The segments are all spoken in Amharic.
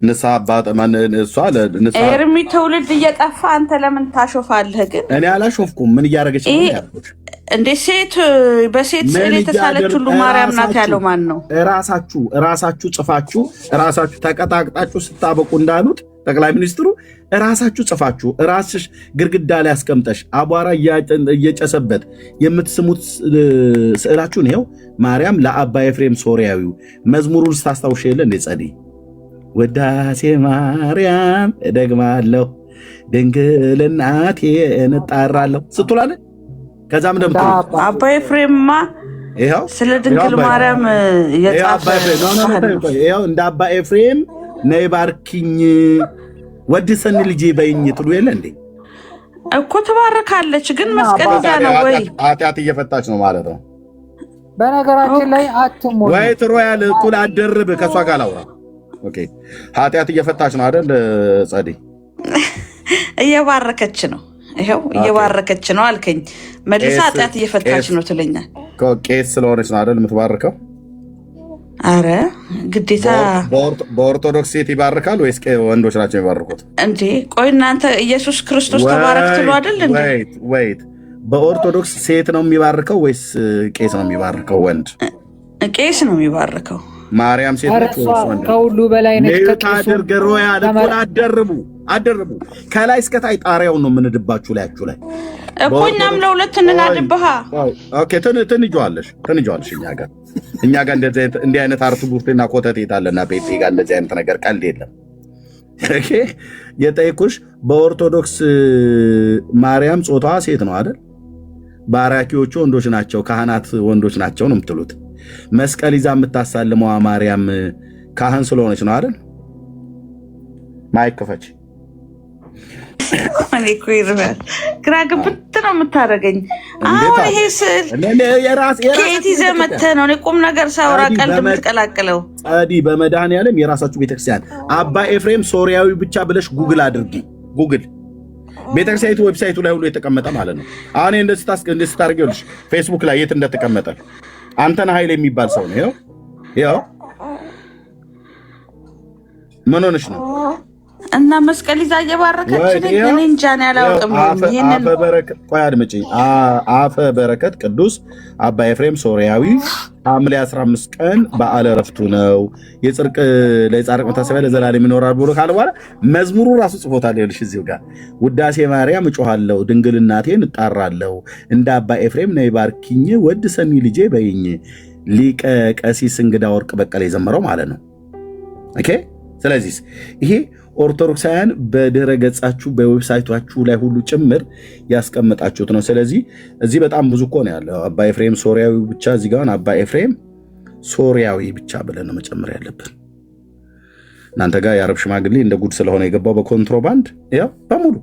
ንሳ አባጥ ማን እሷ ለንሳ ኤርሚ ትውልድ እየጠፋ አንተ ለምን ታሾፋለህ? ግን እኔ አላሾፍኩም። ምን እያደረገች ነው ያልኩት? እንደ ሴት በሴት ስዕል የተሳለች ሁሉ ማርያም ናት ያለው ማን ነው? ራሳችሁ ጽፋችሁ ራሳችሁ ተቀጣቅጣችሁ ስታበቁ እንዳሉት ጠቅላይ ሚኒስትሩ ራሳችሁ ጽፋችሁ ራስሽ ግድግዳ ላይ አስቀምጠሽ አቧራ እየጨሰበት የምትስሙት ስዕላችሁን ይኸው ማርያም ለአባ ኤፍሬም ሶርያዊው መዝሙሩን ስታስታውሽ የለ እንደ ጸደይ ወዳሴ ማርያም እደግማለሁ ድንግል እናቴ እንጣራለሁ ስትላለ ከዛም ደም አባ ኤፍሬምማ ይኸው ስለ ድንግል ማርያም የጻፈ ይኸው እንደ አባ ኤፍሬም ነይ ባርኪኝ ወድሰን ልጄ በይኝ ትሉ የለ እንዴ እኮ ተባረካለች። ግን መስቀል ይዛ ነው ወይ ኃጢአት እየፈታች ነው ማለት ነው። በነገራችን ላይ አትሙ ወይ ትሮያል ቁል አደርብ ከሷ ጋር ላውራ ኦኬ ኃጢአት እየፈታች ነው አይደል? ጸዲ እየባረከች ነው። ይሄው እየባረከች ነው አልከኝ። መልሳ ኃጢአት እየፈታች ነው ትለኛል። ቄስ ስለሆነች ነው አይደል የምትባርከው? አረ ግዴታ በኦርቶዶክስ ሴት ይባርካል ወይስ ወንዶች ናቸው የሚባርኩት? እንዴ ቆይ እናንተ ኢየሱስ ክርስቶስ ተባረክ ትሉ አይደል እንዴ? ወይት በኦርቶዶክስ ሴት ነው የሚባርከው ወይስ ቄስ ነው የሚባርከው? ወንድ ቄስ ነው የሚባርከው። ማርያም ሴት ነች ወንድ? ከሁሉ በላይ ነች። ከአድርገሮ ያለ ቆላ አደርቡ ከላይ እስከ ታይ ጣሪያውን ነው የምንድባችሁ ላያችሁ ላይ እኮ እኛም ለሁለት እንናድብሃ። ኦኬ ትንጇለሽ እኛ ጋር እንዲህ አይነት አርቱ ቡርቴና ኮተት የታለና ጴጤ ጋር እንደዚህ አይነት ነገር ቀልድ የለም። ኦኬ የጠይኩሽ በኦርቶዶክስ ማርያም ጾታዋ ሴት ነው አይደል? ባራኪዎቹ ወንዶች ናቸው፣ ካህናት ወንዶች ናቸው ነው የምትሉት። መስቀል ይዛ የምታሳልመዋ ማርያም ካህን ስለሆነች ነው አይደል? ማይከፈች እኔ እኮ ይርባል ግራ ግብት ነው የምታደርገኝ። አሁን ይሄ ስዕል ከየት ይዘህ መተህ ነው? እኔ ቁም ነገር ሳወራ ቀልድ የምትቀላቅለው? ጸዲ በመድኃኔዓለም የራሳችሁ ቤተክርስቲያን አባ ኤፍሬም ሶርያዊ ብቻ ብለሽ ጉግል አድርጊ። ጉግል ቤተክርስቲያኒቱ ዌብሳይቱ ላይ ሁሉ የተቀመጠ ማለት ነው። አሁን እንደዚህ ታደርጊልሽ ፌስቡክ ላይ የት እንደተቀመጠ አንተነህ ኃይል የሚባል ሰው ነው። ይኸው ምን ሆነሽ ነው? እና መስቀል ይዛ እየባረከች ግን እንጃ ነው ያላውቅም። ይሄንን ቆይ አድምጪኝ። አፈ በረከት ቅዱስ አባ ኤፍሬም ሶርያዊ ሐምሌ 15 ቀን በዓለ ዕረፍቱ ነው። ለጻድቅ መታሰቢያ ለዘላለም ይኖራል ብሎ ካለ በኋላ መዝሙሩ ራሱ ጽፎታል። ይኸውልሽ እዚሁ ጋር ውዳሴ ማርያም እጮሃለሁ ድንግል እናቴን እጣራለሁ እንደ አባ ኤፍሬም ነይ ባርኪኝ ወድሰኒ ልጄ በይኝ ሊቀ ቀሲስ እንግዳ ወርቅ በቀለ የዘመረው ማለት ነው። ኦኬ ስለዚህ ይሄ ኦርቶዶክሳውያን በድረ ገጻችሁ በዌብሳይታችሁ ላይ ሁሉ ጭምር ያስቀመጣችሁት ነው። ስለዚህ እዚህ በጣም ብዙ እኮ ነው ያለው። አባ ኤፍሬም ሶርያዊ ብቻ እዚህ ጋር አባ ኤፍሬም ሶርያዊ ብቻ ብለን ነው መጨመር ያለብን። እናንተ ጋር የአረብ ሽማግሌ እንደ ጉድ ስለሆነ የገባው በኮንትሮባንድ ያው በሙሉ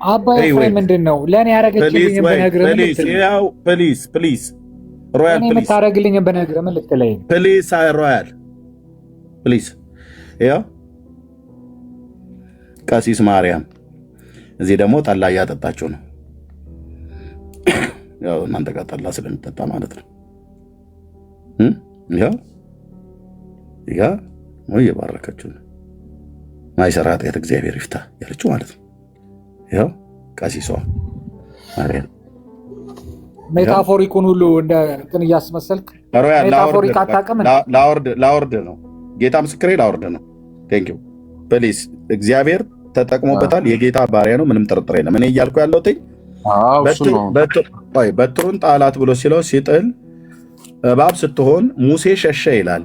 አባ ኤፍሬም ምንድን ነው ለእኔ ያደረገችልኝ በነግርህ ያው ፕሊዝ ሮያል ፕሊዝ የምታደርግልኝ በነግርህ ምን ልትለኝ ፕሊዝ ሮያል ፕሊዝ ያው ቀሲስ ማርያም እዚህ ደግሞ ጠላ እያጠጣችሁ ነው። ያው እናንተ ጋር ጠላ ስለምጠጣ ማለት ነው። ወይ የባረከችው ነው ማይሰራ ኃጢአት እግዚአብሔር ይፍታ ያለችው ማለት ነው። ያው ቀሲሷ ማርያም ሜታፎሪኩን ሁሉ እንደ እንትን እያስመሰልክ ሜታፎሪክ አታውቅም። ላወርድ ነው ጌታ ምስክሬ፣ ላወርድ ነው። ቴንክ ዩ ፕሊዝ እግዚአብሔር ተጠቅሞበታል። የጌታ ባሪያ ነው፣ ምንም ጥርጥር የለም። እኔ እያልኩ ያለሁት በትሩን ጣላት ብሎ ሲለው ሲጥል እባብ ስትሆን ሙሴ ሸሸ ይላል።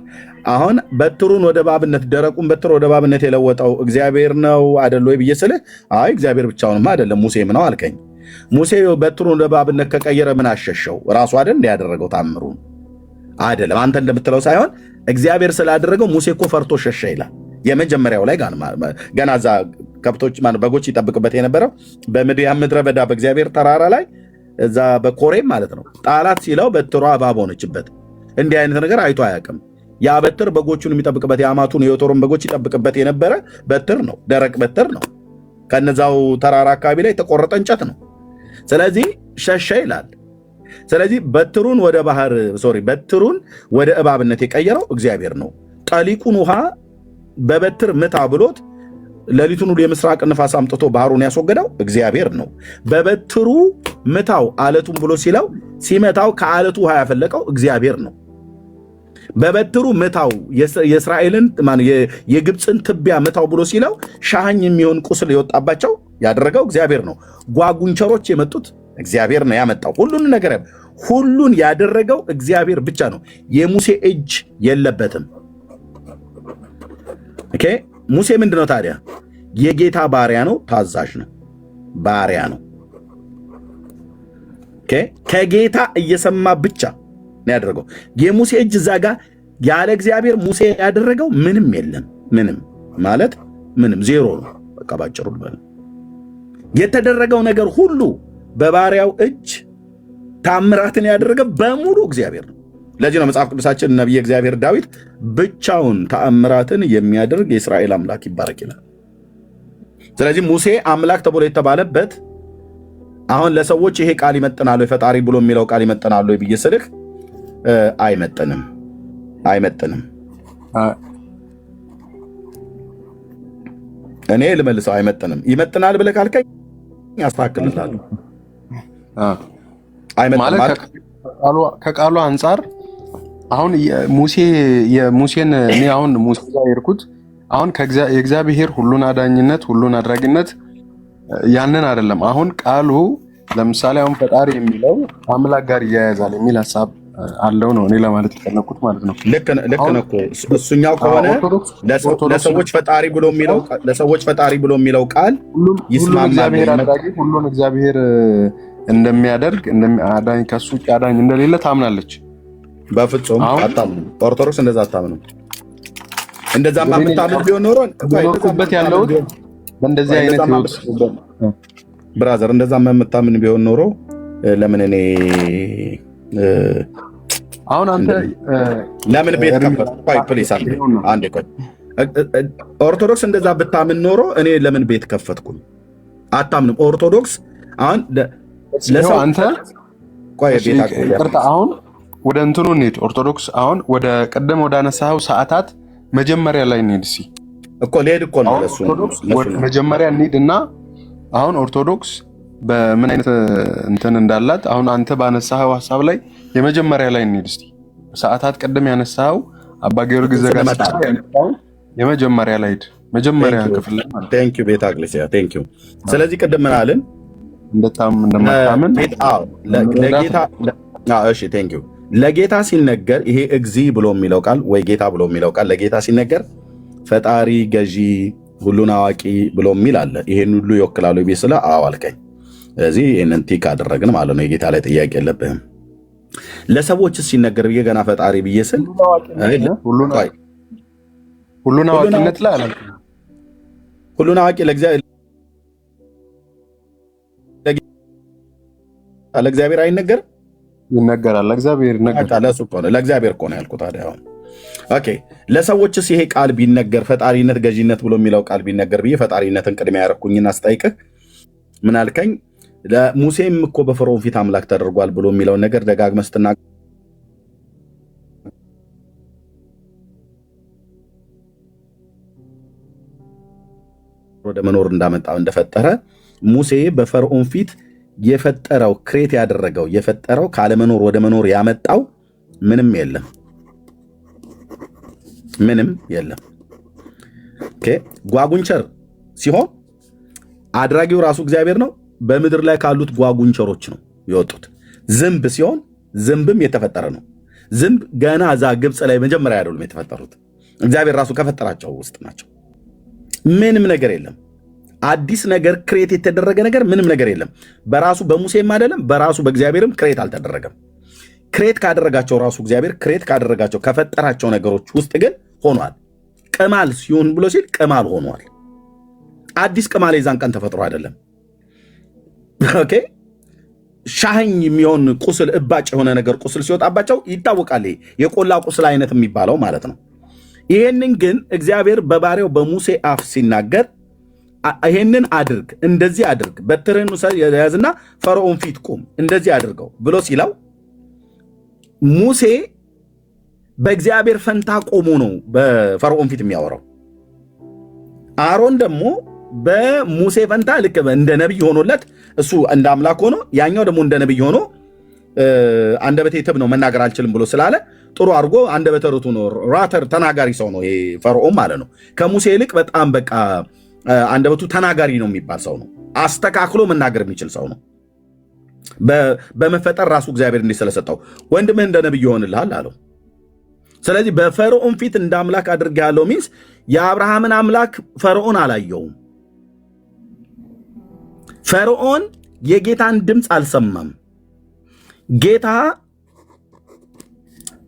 አሁን በትሩን ወደ እባብነት ደረቁን በትር ወደ እባብነት የለወጠው እግዚአብሔር ነው አይደል ወይ ብዬ ስልህ አይ እግዚአብሔር ብቻውንማ አይደለም ሙሴም ነው አልከኝ። ሙሴ በትሩን ወደ እባብነት ከቀየረ ምን አሸሸው? ራሱ አይደል እንዲያደረገው ታምሩን አይደለም አንተ እንደምትለው ሳይሆን እግዚአብሔር ስላደረገው ሙሴ እኮ ፈርቶ ሸሸ ይላል። የመጀመሪያው ላይ ገና እዛ ከብቶች በጎች ይጠብቅበት የነበረው በምድያም ምድረ በዳ በእግዚአብሔር ተራራ ላይ እዛ በኮሬም ማለት ነው ጣላት ሲለው በትሯ እባብ ሆነችበት። እንዲህ አይነት ነገር አይቶ አያውቅም። ያ በትር በጎቹን የሚጠብቅበት የአማቱን የዮቶርን በጎች ይጠብቅበት የነበረ በትር ነው፣ ደረቅ በትር ነው። ከነዛው ተራራ አካባቢ ላይ የተቆረጠ እንጨት ነው። ስለዚህ ሸሸ ይላል። ስለዚህ በትሩን ወደ እባብነት የቀየረው እግዚአብሔር ነው። ጠሊቁን ውሃ በበትር ምታ ብሎት ሌሊቱን ሁሉ የምስራቅ ንፋስ አምጥቶ ባህሩን ያስወገደው እግዚአብሔር ነው። በበትሩ ምታው አለቱን ብሎ ሲለው ሲመታው ከአለቱ ውሃ ያፈለቀው እግዚአብሔር ነው። በበትሩ ምታው የእስራኤልን የግብፅን ትቢያ ምታው ብሎ ሲለው ሻህኝ የሚሆን ቁስል የወጣባቸው ያደረገው እግዚአብሔር ነው። ጓጉንቸሮች የመጡት እግዚአብሔር ነው ያመጣው። ሁሉን ያደረገው እግዚአብሔር ብቻ ነው። የሙሴ እጅ የለበትም። ኦኬ ሙሴ ምንድነው ታዲያ? የጌታ ባሪያ ነው፣ ታዛዥ ነው፣ ባሪያ ነው። ኦኬ ከጌታ እየሰማ ብቻ ነው ያደረገው። የሙሴ እጅ እዛ ጋር ያለ እግዚአብሔር ሙሴ ያደረገው ምንም የለም። ምንም ማለት ምንም ዜሮ ነው። በቃ ባጭሩ የተደረገው ነገር ሁሉ በባሪያው እጅ ታምራትን ያደረገ በሙሉ እግዚአብሔር ነው። ለዚህ ነው መጽሐፍ ቅዱሳችን ነቢየ እግዚአብሔር ዳዊት ብቻውን ተአምራትን የሚያደርግ የእስራኤል አምላክ ይባረክ ይላል። ስለዚህ ሙሴ አምላክ ተብሎ የተባለበት አሁን ለሰዎች ይሄ ቃል ይመጥናል ወይ ፈጣሪ ብሎ የሚለው ቃል ይመጥናል ወይ ብዬ ስልህ አይመጥንም። እኔ ልመልሰው አይመጥንም። ይመጥናል ብለህ ካልከኝ ያስተካክልልሃለሁ። አይመጥንም ማለት ከቃሉ አንጻር አሁን የሙሴን እኔ አሁን ሙሴ ጋር የሄድኩት አሁን የእግዚአብሔር ሁሉን አዳኝነት ሁሉን አድራጊነት ያንን አይደለም። አሁን ቃሉ ለምሳሌ አሁን ፈጣሪ የሚለው አምላክ ጋር ይያያዛል የሚል ሐሳብ አለው ነው እኔ ለማለት የፈለኩት ማለት ነው። ልክ ነው እኮ እሱኛው ከሆነ ለሰዎች ፈጣሪ ብሎ የሚለው ቃል ይስማማል። ሁሉን እግዚአብሔር እንደሚያደርግ አዳኝ ከሱ ውጭ አዳኝ እንደሌለ ታምናለች። በፍጹም አታምንም። ኦርቶዶክስ እንደዛ አታምንም። እንደዛማ የምታምን ቢሆን ኖሮ በት ያለው በእንደዚህ አይነት ህይወት ብራዘር እንደዛማ የምታምን ቢሆን ኖሮ ለምን እኔ አሁን አንተ ለምን ቤት ከፈትኩ? ቆይ ፕሊስ አንዴ ቆይ። ኦርቶዶክስ እንደዛ ብታምን ኖሮ እኔ ለምን ቤት ከፈትኩ? አታምንም። ኦርቶዶክስ አሁን ለሰው አንተ ቆይ ቤት ይቅርታ፣ አሁን ወደ እንትኑ እንሂድ። ኦርቶዶክስ አሁን ወደ ቀደም ወደ አነሳው ሰዓታት መጀመሪያ ላይ እንሂድ። እስኪ እኮ ልሄድ እኮ ነው ለሱ መጀመሪያ እንሂድና አሁን ኦርቶዶክስ በምን አይነት እንትን እንዳላት አሁን አንተ ባነሳው ሐሳብ ላይ የመጀመሪያ ላይ እንሂድ እስቲ። ሰዓታት ቀደም ያነሳው አባ ጊዮርጊስ ዘጋስጫ የመጀመሪያ ላይ ሂድ። መጀመሪያ ክፍል ላይ ማለት ቴንክ ዩ ቤታ ግሌሲያ ቴንክ ዩ። ስለዚህ ቀደም ምን አለን? እንደማታምን ለጌታ እሺ ቴንክ ዩ። ለጌታ ሲነገር ይሄ እግዚ ብሎ የሚለው ቃል ወይ ጌታ ብሎ የሚለው ቃል ለጌታ ሲነገር ፈጣሪ፣ ገዢ፣ ሁሉን አዋቂ ብሎ የሚል አለ። ይሄን ሁሉ ይወክላሉ ቢስላ አዋልከኝ። ስለዚህ ይህንን ቲክ አደረግን ማለት ነው። የጌታ ላይ ጥያቄ የለብህም። ለሰዎች ሲነገር ብዬ ገና ፈጣሪ ብዬ ስል ሁሉን አዋቂነት ላይ አለ። ሁሉን አዋቂ ለእግዚአብሔር አይነገርም? ይነገራል። ለእግዚአብሔር ይነገራል። ለእግዚአብሔር እኮ ነው ያልኩት። ታዲያ አሁን ኦኬ፣ ለሰዎችስ ይሄ ቃል ቢነገር ፈጣሪነት፣ ገዢነት ብሎ የሚለው ቃል ቢነገር ብዬ ፈጣሪነትን ቅድሚያ ያደረኩኝና አስጠይቅህ ምን አልከኝ? ለሙሴም እኮ በፈርዖን ፊት አምላክ ተደርጓል ብሎ የሚለውን ነገር ደጋግመህ ስትናገር ወደ መኖር እንዳመጣው እንደፈጠረ ሙሴ በፈርዖን ፊት የፈጠረው ክሬት ያደረገው የፈጠረው ካለመኖር ወደ መኖር ያመጣው ምንም የለም። ኦኬ ጓጉንቸር ሲሆን አድራጊው ራሱ እግዚአብሔር ነው። በምድር ላይ ካሉት ጓጉንቸሮች ነው የወጡት። ዝንብ ሲሆን ዝንብም የተፈጠረ ነው። ዝንብ ገና እዛ ግብፅ ላይ መጀመሪያ አይደሉም የተፈጠሩት፣ እግዚአብሔር ራሱ ከፈጠራቸው ውስጥ ናቸው። ምንም ነገር የለም። አዲስ ነገር ክሬት የተደረገ ነገር ምንም ነገር የለም። በራሱ በሙሴም አይደለም፣ በራሱ በእግዚአብሔርም ክሬት አልተደረገም። ክሬት ካደረጋቸው ራሱ እግዚአብሔር ክሬት ካደረጋቸው ከፈጠራቸው ነገሮች ውስጥ ግን ሆኗል። ቅማል ሲሆን ብሎ ሲል ቅማል ሆኗል። አዲስ ቅማል የዛን ቀን ተፈጥሮ አይደለም። ኦኬ ሻህኝ የሚሆን ቁስል እባጭ የሆነ ነገር ቁስል ሲወጣባቸው ይታወቃል። የቆላ ቁስል አይነት የሚባለው ማለት ነው። ይሄንን ግን እግዚአብሔር በባሪያው በሙሴ አፍ ሲናገር ይሄንን አድርግ፣ እንደዚህ አድርግ፣ በትርህን ያዝና ፈርዖን ፊት ቁም፣ እንደዚህ አድርገው ብሎ ሲለው ሙሴ በእግዚአብሔር ፈንታ ቆሞ ነው በፈርዖን ፊት የሚያወራው። አሮን ደግሞ በሙሴ ፈንታ ልክ እንደ ነቢይ ሆኖለት እሱ እንደ አምላክ ሆኖ ያኛው ደግሞ እንደ ነቢይ ሆኖ አንደበቴ ትብ ነው መናገር አልችልም ብሎ ስላለ ጥሩ አድርጎ አንደበተ ርቱዕ ነው፣ ራተር ተናጋሪ ሰው ነው ፈርዖን ማለት ነው። ከሙሴ ይልቅ በጣም በቃ አንደበቱ ተናጋሪ ነው የሚባል ሰው ነው። አስተካክሎ መናገር የሚችል ሰው ነው። በመፈጠር ራሱ እግዚአብሔር እንዲህ ስለሰጠው ወንድምህ እንደ ነቢይ ይሆንልሃል አለው። ስለዚህ በፈርዖን ፊት እንደ አምላክ አድርጌሃለሁ ሚንስ የአብርሃምን አምላክ ፈርዖን አላየውም። ፈርዖን የጌታን ድምፅ አልሰማም። ጌታ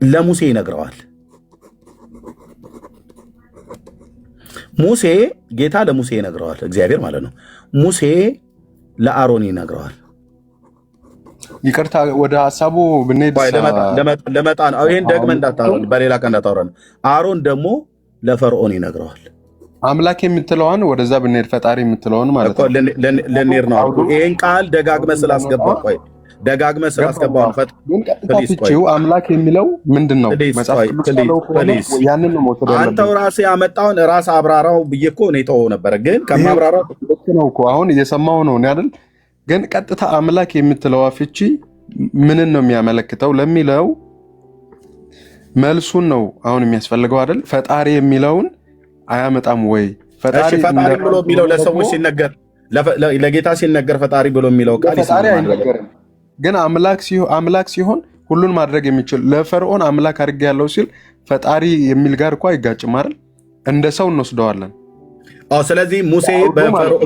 ለሙሴ ይነግረዋል። ጌታ ለሙሴ ይነግረዋል፣ እግዚአብሔር ማለት ነው። ሙሴ ለአሮን ይነግረዋል። ይቅርታ ወደ ሐሳቡ ብንሄድ ለመጣ ነው። ይሄን ደግመህ እንዳታወራን፣ በሌላ ቀን እንዳታወራን። አሮን ደግሞ ለፈርዖን ይነግረዋል። አምላክ የምትለዋን ወደዛ ብንሄድ ፈጣሪ የምትለዋን ማለት ነው ልንሄድ ነው። ይሄን ቃል ደጋግመህ ስላስገባው ደጋግመህ ስላስገባው ፍቺው አምላክ የሚለው ምንድን ነው? ያንን ነው መውሰድ ያለብን። አንተው ራስህ ያመጣውን ራስ አብራራው ብዬ እኮ ነው የተወው ነበረ፣ ግን ከማብራራው ልክ ነው እኮ አሁን እየሰማው ነው አይደል? ግን ቀጥታ አምላክ የምትለዋ ፍቺ ምንን ነው የሚያመለክተው ለሚለው መልሱን ነው አሁን የሚያስፈልገው አይደል? ፈጣሪ የሚለውን አያመጣም ወይ? ፈጣሪ ብሎ የሚለው ለሰዎች ሲነገር ለጌታ ሲነገር ፈጣሪ ብሎ የሚለው ቃል ፈጣሪ አይነገርም። ግን አምላክ ሲሆን ሁሉን ማድረግ የሚችል ለፈርዖን አምላክ አድርጌያለሁ ሲል ፈጣሪ የሚል ጋር እኮ አይጋጭም አይደል? እንደ ሰው እንወስደዋለን። ስለዚህ ሙሴ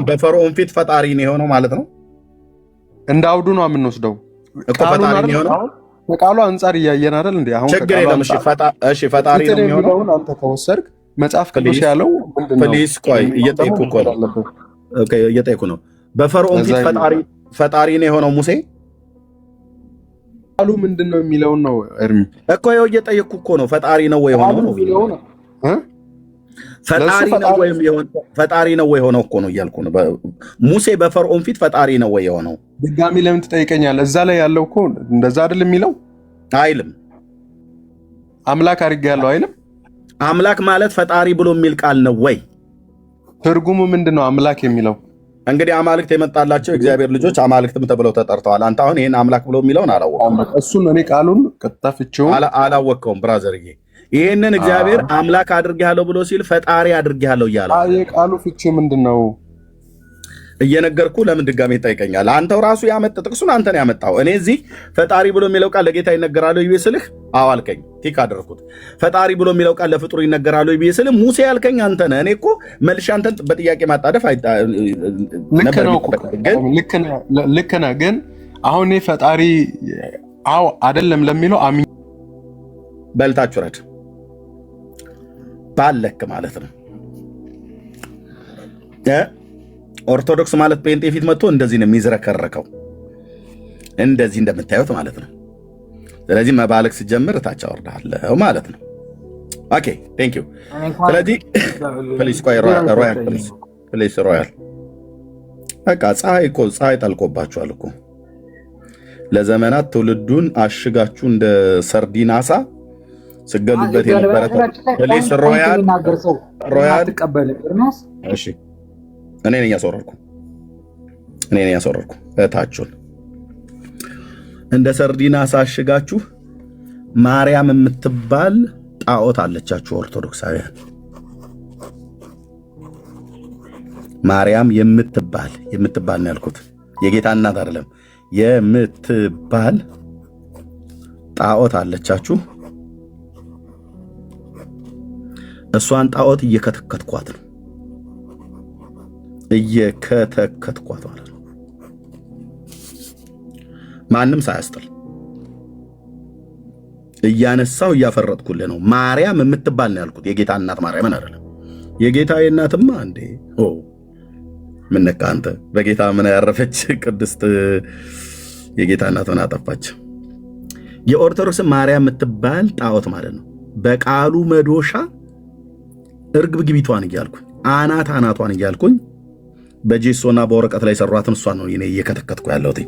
በፈርዖን ፊት ፈጣሪ ነው የሆነው ማለት ነው። እንደ አውዱ ነው የምንወስደው። ከቃሉ አንጻር እያየን አይደል እንዴ? አሁን ችግር የለም። እሺ ፈጣሪ ነው የሚሆነው አንተ ከወሰድክ መጽሐፍ ቅዱስ ያለው ፕሊስ ቆይ፣ እየጠየኩ ነው። በፈርዖን ፊት ፈጣሪ ነው የሆነው ሙሴ። ቃሉ ምንድን ነው የሚለውን ነው እርሚ እኮ ይኸው እየጠየኩ እኮ ነው። ፈጣሪ ነው ወይ ሆነው ነው ፈጣሪ ነው ወይ ሆነው እኮ ነው እያልኩ ነው። ሙሴ በፈርዖን ፊት ፈጣሪ ነው ወይ የሆነው? ድጋሚ ለምን ትጠይቀኛለህ? እዛ ላይ ያለው እኮ እንደዛ አይደል የሚለው? አይልም። አምላክ አድርጌያለሁ አይልም? አምላክ ማለት ፈጣሪ ብሎ የሚል ቃል ነው ወይ? ትርጉሙ ምንድን ነው አምላክ የሚለው? እንግዲህ አማልክት የመጣላቸው እግዚአብሔር ልጆች አማልክትም ተብለው ተጠርተዋል። አንተ አሁን ይህን አምላክ ብሎ የሚለውን አላወቅም። እሱን እኔ ቃሉን ቀጥታ ፍቺውን አላወቅከውም ብራዘርዬ። ይህንን እግዚአብሔር አምላክ አድርጌያለሁ ብሎ ሲል ፈጣሪ አድርጌያለሁ እያለ የቃሉ ፍቺ ምንድን ነው እየነገርኩ ለምን ድጋሜ ትጠይቀኛለህ? አንተው ራሱ ጥቅሱን አንተ ነው ያመጣው። እኔ እዚህ ፈጣሪ ብሎ የሚለው ቃል ለጌታ ይነገራል ብዬ ስልህ አዎ አልከኝ፣ ቲክ አደረኩት። ፈጣሪ ብሎ የሚለው ቃል ለፍጡር ይነገራል ብዬ ስልህ ሙሴ ያልከኝ አንተ ነህ። እኔ እኮ መልሼ አንተን በጥያቄ ማጣደፍ ልክ ነህ። ግን አሁን እኔ ፈጣሪ አዎ አይደለም ለሚለው በልታችሁ ረድ ባለክ ማለት ነው። ኦርቶዶክስ ማለት ጴንጤ ፊት መጥቶ እንደዚህ ነው የሚዝረከረከው፣ እንደዚህ እንደምታዩት ማለት ነው። ስለዚህ መባለክ ሲጀምር እታች አወርዳለሁ ማለት ነው። ኦኬ ቴንክ ዩ። ስለዚህ ፕሊስ ቆይ ሮያል በቃ ፀሐይ ጠልቆባችኋል እኮ ለዘመናት ትውልዱን አሽጋችሁ እንደ ሰርዲን አሳ ስገሉበት የነበረ ፕሊስ ሮያል እሺ እኔ ነኝ ያስወረድኩ እታችሁን እንደ ሰርዲና ሳሽጋችሁ ማርያም የምትባል ጣዖት አለቻችሁ ኦርቶዶክሳውያን። ማርያም የምትባል ነው ያልኩት፣ የጌታ እናት አይደለም። የምትባል ጣዖት አለቻችሁ። እሷን ጣዖት እየከተከትኳት ነው ማለት ነው። ማንም ሳያስጥል እያነሳው እያፈረጥኩልህ ነው። ማርያም የምትባል ነው ያልኩት፣ የጌታ እናት ማርያምን አይደለም። የጌታ እናትማ እንዴ ምን ነካ አንተ? በጌታ ምን ያረፈች ቅድስት የጌታ እናት ምን አጠፋች? የኦርቶዶክስ ማርያም የምትባል ጣዖት ማለት ነው። በቃሉ መዶሻ እርግብግቢቷን እያልኩኝ አናቷን እያልኩኝ በጄሶና በወረቀት ላይ ሰሯትን እሷን ነው እኔ እየከተከትኩ ያለሁት።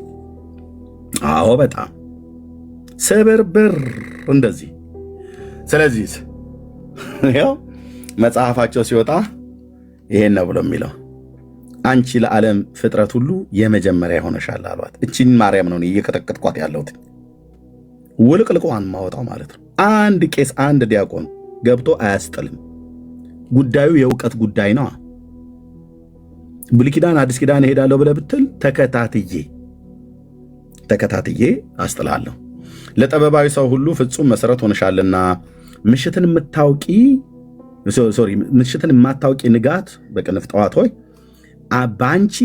አዎ በጣም ስብርብር እንደዚህ። ስለዚህ ያው መጽሐፋቸው ሲወጣ ይሄን ነው ብሎ የሚለው አንቺ ለዓለም ፍጥረት ሁሉ የመጀመሪያ ሆነሻል አሏት። እቺን ማርያም ነው እየቀጠቀጥኳት ያለሁት ውልቅልቋን ማወጣው ማለት ነው። አንድ ቄስ አንድ ዲያቆን ገብቶ አያስጥልም። ጉዳዩ የእውቀት ጉዳይ ነው። ብሉይ ኪዳን አዲስ ኪዳን እሄዳለሁ ብለህ ብትል ተከታትዬ አስጥላለሁ። ለጠበባዊ ሰው ሁሉ ፍጹም መሰረት ሆነሻልና ምሽትን የማታውቂ ንጋት በቅንፍ ጠዋት ሆይ ባንቺ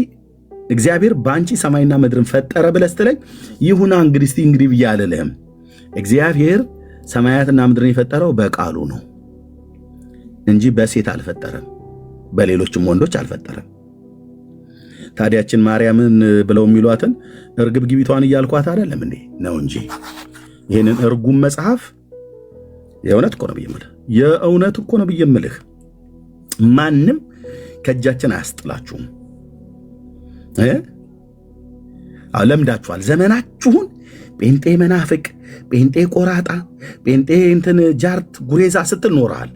እግዚአብሔር ባንቺ ሰማይና ምድርን ፈጠረ ብለህ ስትለኝ ይሁና እንግዲህ ብዬ አልልህም። እግዚአብሔር ሰማያትና ምድርን የፈጠረው በቃሉ ነው እንጂ በሴት አልፈጠረም፣ በሌሎችም ወንዶች አልፈጠረም። ታዲያችን ማርያምን ብለው የሚሏትን እርግብ ግቢቷን እያልኳት አይደለም እንዴ? ነው እንጂ ይህንን እርጉም መጽሐፍ የእውነት እኮ ነው ብዬ የምልህ ማንም ከእጃችን አያስጥላችሁም። ለምዳችኋል። ዘመናችሁን ጴንጤ መናፍቅ፣ ጴንጤ ቆራጣ፣ ጴንጤ እንትን ጃርት ጉሬዛ ስትል ኖረሃል።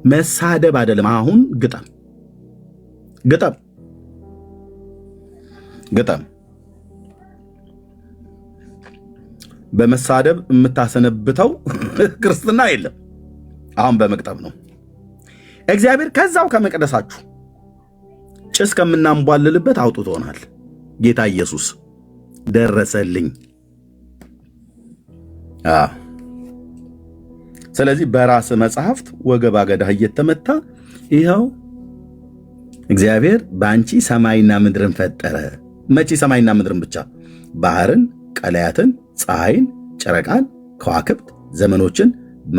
መሳደብ አይደለም። አሁን ግጠም በመሳደብ የምታሰነብተው ክርስትና የለም። አሁን በመቅጠም ነው። እግዚአብሔር ከዛው ከመቅደሳችሁ ጭስ ከምናምቧልልበት አውጥቶናል። ጌታ ኢየሱስ ደረሰልኝ። ስለዚህ በራስ መጽሐፍት ወገብ አገዳህ እየተመታ ይኸው እግዚአብሔር በአንቺ ሰማይና ምድርን ፈጠረ። መቼ ሰማይና ምድርን ብቻ? ባህርን፣ ቀለያትን፣ ፀሐይን፣ ጨረቃን፣ ከዋክብት፣ ዘመኖችን፣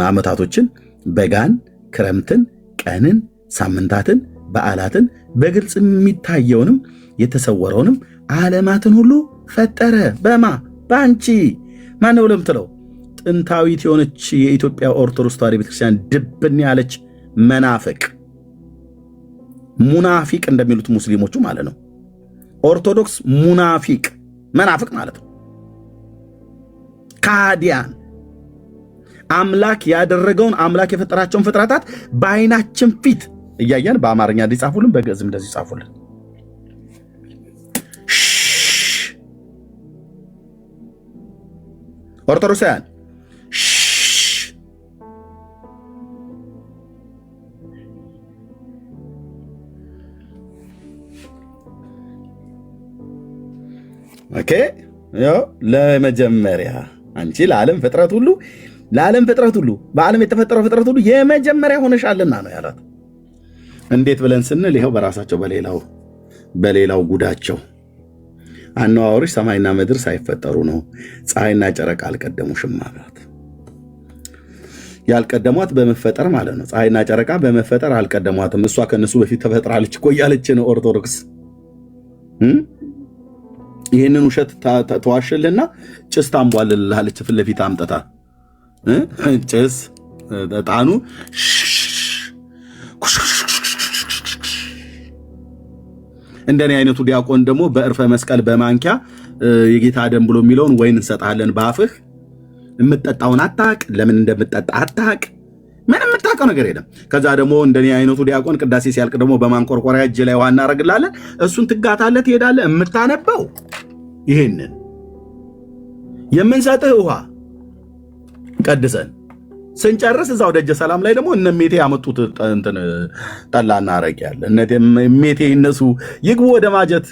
ዓመታቶችን፣ በጋን፣ ክረምትን፣ ቀንን፣ ሳምንታትን፣ በዓላትን፣ በግልጽ የሚታየውንም የተሰወረውንም ዓለማትን ሁሉ ፈጠረ። በአንቺ ማነው ለምትለው ጥንታዊት የሆነች የኢትዮጵያ ኦርቶዶክስ ተዋሕዶ ቤተክርስቲያን ድብን ያለች ሙናፊቅ እንደሚሉት ሙስሊሞቹ ማለት ነው። ኦርቶዶክስ መናፍቅ ማለት ነው። ካዲያን አምላክ ያደረገውን አምላክ የፈጠራቸውን ፍጥረታት በአይናችን ፊት እያየን በአማርኛ እንዲጻፉልን በግዕዝም እንደዚህ ጻፉልን። ኦርቶዶክሳውያን ኦኬ። ያው ለመጀመሪያ አንቺ ለዓለም ፍጥረት ሁሉ በዓለም የተፈጠረው ፍጥረት ሁሉ የመጀመሪያ ሆነሻልና ነው ያላት። እንዴት ብለን ስንል ይኸው በራሳቸው በሌላው ጉዳቸው አነዋወርሽ ሰማይና ምድር ሳይፈጠሩ ነው። ፀሐይና ጨረቃ አልቀደሙሽም ማለት ያልቀደሟት በመፈጠር ማለት ነው። ፀሐይና ጨረቃ በመፈጠር አልቀደሟትም። እሷ ከነሱ በፊት ተፈጥራለች እኮ እያለች ነው ኦርቶዶክስ። ይህንን ውሸት ተዋሽልና ጭስ ታንቧልልሃለች። ፊት ለፊት አምጥታ ጭስ ዕጣኑ እንደኔ አይነቱ ዲያቆን ደግሞ በእርፈ መስቀል በማንኪያ የጌታ ደም ብሎ የሚለውን ወይን እንሰጣለን በአፍህ። የምትጠጣውን አታቅ፣ ለምን እንደምትጠጣ አታቅ፣ ምን የምታውቀው ነገር የለም። ከዛ ደግሞ እንደኔ አይነቱ ዲያቆን ቅዳሴ ሲያልቅ ደግሞ በማንቆርቆሪያ እጅ ላይ ውሃ እናደርግላለን። እሱን ትጋታለህ፣ ትሄዳለህ። የምታነበው ይሄንን የምንሰጥህ ውሃ ቀድሰን ስንጨርስ እዛው ደጀ ሰላም ላይ ደግሞ እነሜቴ ያመጡት ጠላና አረቄ ያለ እነሜቴ እነሱ ይግቡ ወደ ማጀት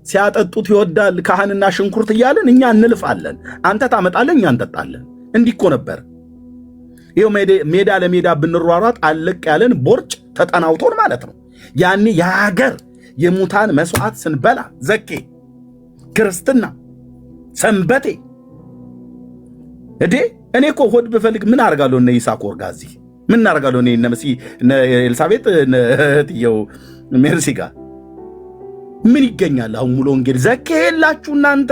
ሲያጠጡት ይወዳል ካህንና ሽንኩርት እያለን እኛ እንልፋለን። አንተ ታመጣለህ፣ እኛ እንጠጣለን። እንዲህ እኮ ነበር። ይኸው ሜዳ ለሜዳ ብንሯሯጥ አለቅ ያለን ቦርጭ ተጠናውቶን ማለት ነው። ያኔ የሀገር የሙታን መስዋዕት ስንበላ ዘኬ፣ ክርስትና፣ ሰንበቴ እዴ እኔ እኮ ሆድ ብፈልግ ምን አደርጋለሁ? እነ ይሳኮር ጋዚ ምን አደርጋለሁ? እነ መሲ እነ ኤልሳቤጥ እነ እህትየው ሜርሲ ጋር ምን ይገኛል? አሁን ሙሉ ወንጌል ዘኬ የላችሁ እናንተ።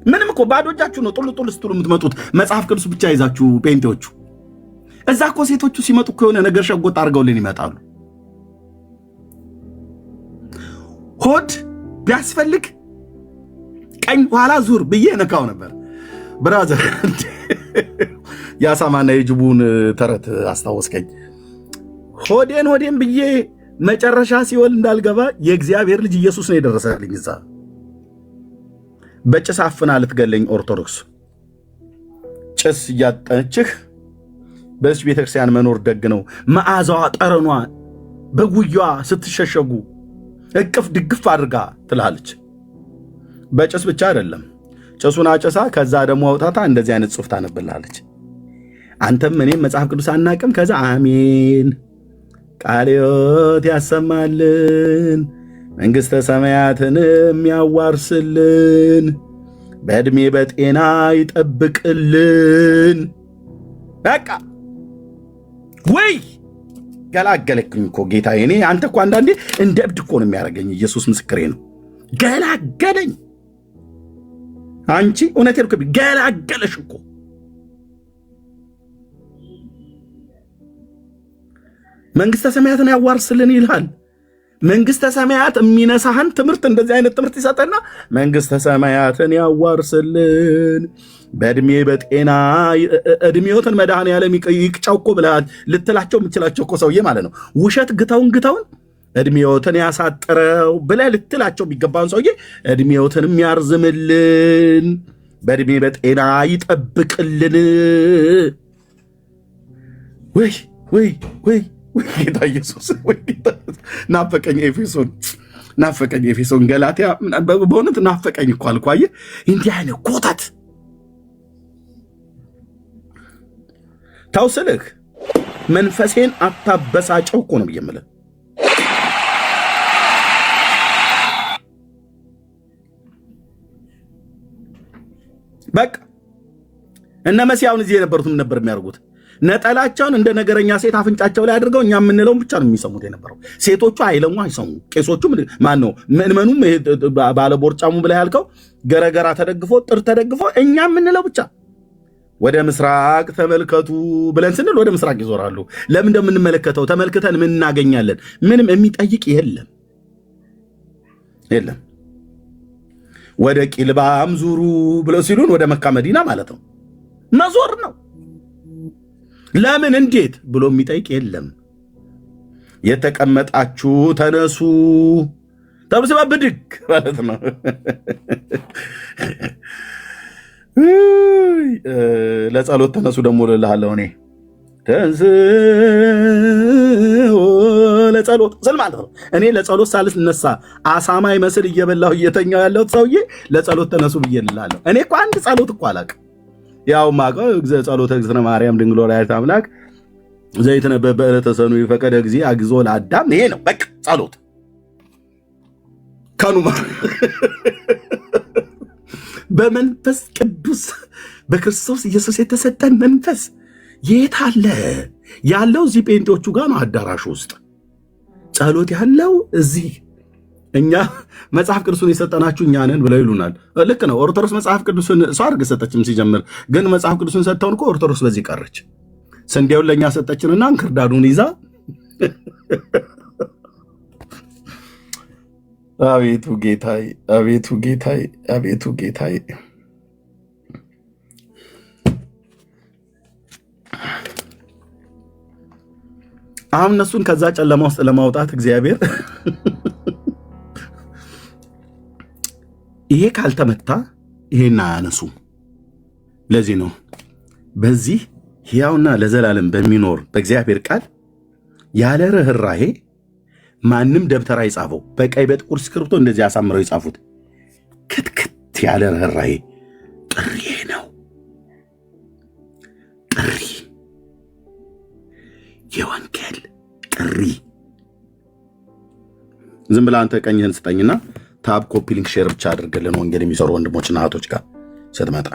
ምንም እኮ ባዶ እጃችሁ ነው ጡል ስትሉ የምትመጡት። መጽሐፍ ቅዱስ ብቻ ይዛችሁ ጴንጤዎቹ። እዛ እኮ ሴቶቹ ሲመጡ እኮ የሆነ ነገር ሸጎጥ አድርገውልን ይመጣሉ። ሆድ ቢያስፈልግ ቀኝ ኋላ ዙር ብዬ ነካው ነበር። ብራዘር የአሳማና የጅቡን ተረት አስታወስከኝ። ሆዴን ብዬ መጨረሻ ሲኦል እንዳልገባ የእግዚአብሔር ልጅ ኢየሱስ ነው የደረሰልኝ። እዛ በጭስ አፍና ልትገለኝ ኦርቶዶክስ ጭስ እያጠነችህ በዚህ ቤተክርስቲያን መኖር ደግ ነው። መዓዛዋ ጠረኗ በጉያዋ ስትሸሸጉ እቅፍ ድግፍ አድርጋ ትልሃለች። በጭስ ብቻ አይደለም፣ ጭሱን አጨሳ ከዛ ደግሞ አውጣታ እንደዚህ አይነት ጽሑፍ ታነብልሃለች። አንተም እኔም መጽሐፍ ቅዱስ አናቅም። ከዛ አሜን ቃለ ሕይወት ያሰማልን፣ መንግሥተ ሰማያትንም ያዋርስልን፣ በዕድሜ በጤና ይጠብቅልን። በቃ ወይ ገላገለክኝ እኮ ጌታዬ። እኔ አንተ እኮ አንዳንዴ እንደ እብድ እኮ ነው የሚያደርገኝ። ኢየሱስ ምስክሬ ነው። ገላገለኝ። አንቺ እውነቴን እኮ ገላገለሽ እኮ። መንግሥተ ሰማያትን ያዋርስልን ይልሃል። መንግሥተ ሰማያት የሚነሳህን ትምህርት እንደዚህ አይነት ትምህርት ይሰጠና መንግሥተ ሰማያትን ያዋርስልን በዕድሜ በጤና ዕድሜዎትን መድኃኔዓለም ይቅጫው እኮ ብለሃል ልትላቸው የምችላቸው እኮ ሰውዬ ማለት ነው። ውሸት ግተውን ዕድሜዎትን ያሳጥረው ብለህ ልትላቸው የሚገባውን ሰውዬ ዕድሜዎትንም ያርዝምልን፣ በዕድሜ በጤና ይጠብቅልን። ወይ ጌታ ኢየሱስ ወይ ጌታ ናፈቀኝ። ኤፌሶን ገላትያ በእውነት ናፈቀኝ እኮ አልኩ። አየህ እንዲህ አይነት ኮተት ታውስልህ መንፈሴን አታበሳጨው እኮ ነው ብዬ የምልህ። በቃ እነ መሲያውን እዚህ የነበሩትም ነበር የሚያደርጉት። ነጠላቸውን እንደ ነገረኛ ሴት አፍንጫቸው ላይ አድርገው እኛ የምንለውን ብቻ ነው የሚሰሙት የነበረው። ሴቶቹ አይለሙ አይሰሙ። ቄሶቹ ማን ነው ምእመኑም ባለቦርጫሙ ብላ ያልከው ገረገራ ተደግፎ ጥር ተደግፎ እኛ የምንለው ብቻ። ወደ ምስራቅ ተመልከቱ ብለን ስንል ወደ ምስራቅ ይዞራሉ። ለምን እንደምንመለከተው ተመልክተን ምን እናገኛለን? ምንም የሚጠይቅ የለም። ወደ ቂልባም ዙሩ ብለው ሲሉን ወደ መካ መዲና ማለት ነው መዞር ነው። ለምን እንዴት ብሎ የሚጠይቅ የለም። የተቀመጣችሁ ተነሱ ተብስባ ብድግ ማለት ነው። ለጸሎት ተነሱ ደግሞ ልልሃለሁ እኔ ለጸሎት ስል ማለት ነው። እኔ ለጸሎት ሳልነሳ አሳማ ይመስል እየበላሁ እየተኛው ያለሁት ሰውዬ ለጸሎት ተነሱ ብዬ ልልሃለሁ። እኔ እኮ አንድ ጸሎት እኮ አላውቅም። ያው ማቀው ጸሎተ እግዝእትነ ማርያም ድንግል ወላዲተ አምላክ ዘይትነበብ በዕለተ ሰኑይ ፈቀደ እግዚእ አግዞ ለአዳም። ይሄ ነው በቃ ጸሎት። ከኑማ በመንፈስ ቅዱስ በክርስቶስ ኢየሱስ የተሰጠን መንፈስ የት አለ? ያለው እዚህ ጴንጤዎቹ ጋር ነው፣ አዳራሹ ውስጥ ጸሎት ያለው እዚህ። እኛ መጽሐፍ ቅዱስን የሰጠናችሁ እኛ ነን ብለው ይሉናል። ልክ ነው። ኦርቶዶክስ መጽሐፍ ቅዱስን ሰው አድርገ ሰጠችም ሲጀምር፣ ግን መጽሐፍ ቅዱስን ሰጥተውን እኮ ኦርቶዶክስ በዚህ ቀረች። ስንዴውን ለእኛ ሰጠችንና እንክርዳዱን ይዛ አቤቱ ጌታዬ፣ አቤቱ ጌታዬ፣ አቤቱ ጌታዬ። አሁን እነሱን ከዛ ጨለማ ውስጥ ለማውጣት እግዚአብሔር ይሄ ካልተመታ ይሄን አያነሱም። ለዚህ ነው በዚህ ሕያውና ለዘላለም በሚኖር በእግዚአብሔር ቃል ያለ ርኅራኄ ማንም ደብተራ ይጻፈው፣ በቀይ በጥቁር እስክሪብቶ እንደዚህ አሳምረው ይጻፉት። ክትክት ያለ ርኅራኄ ጥሪ ነው። ጥሪ፣ የወንጌል ጥሪ። ዝም ብለህ አንተ ቀኝህን ስጠኝና ታብ ኮፒ ሊንክ ሼር ብቻ አድርገልን ወንጌል የሚሰሩ ወንድሞችና እህቶች ጋር ስትመጣ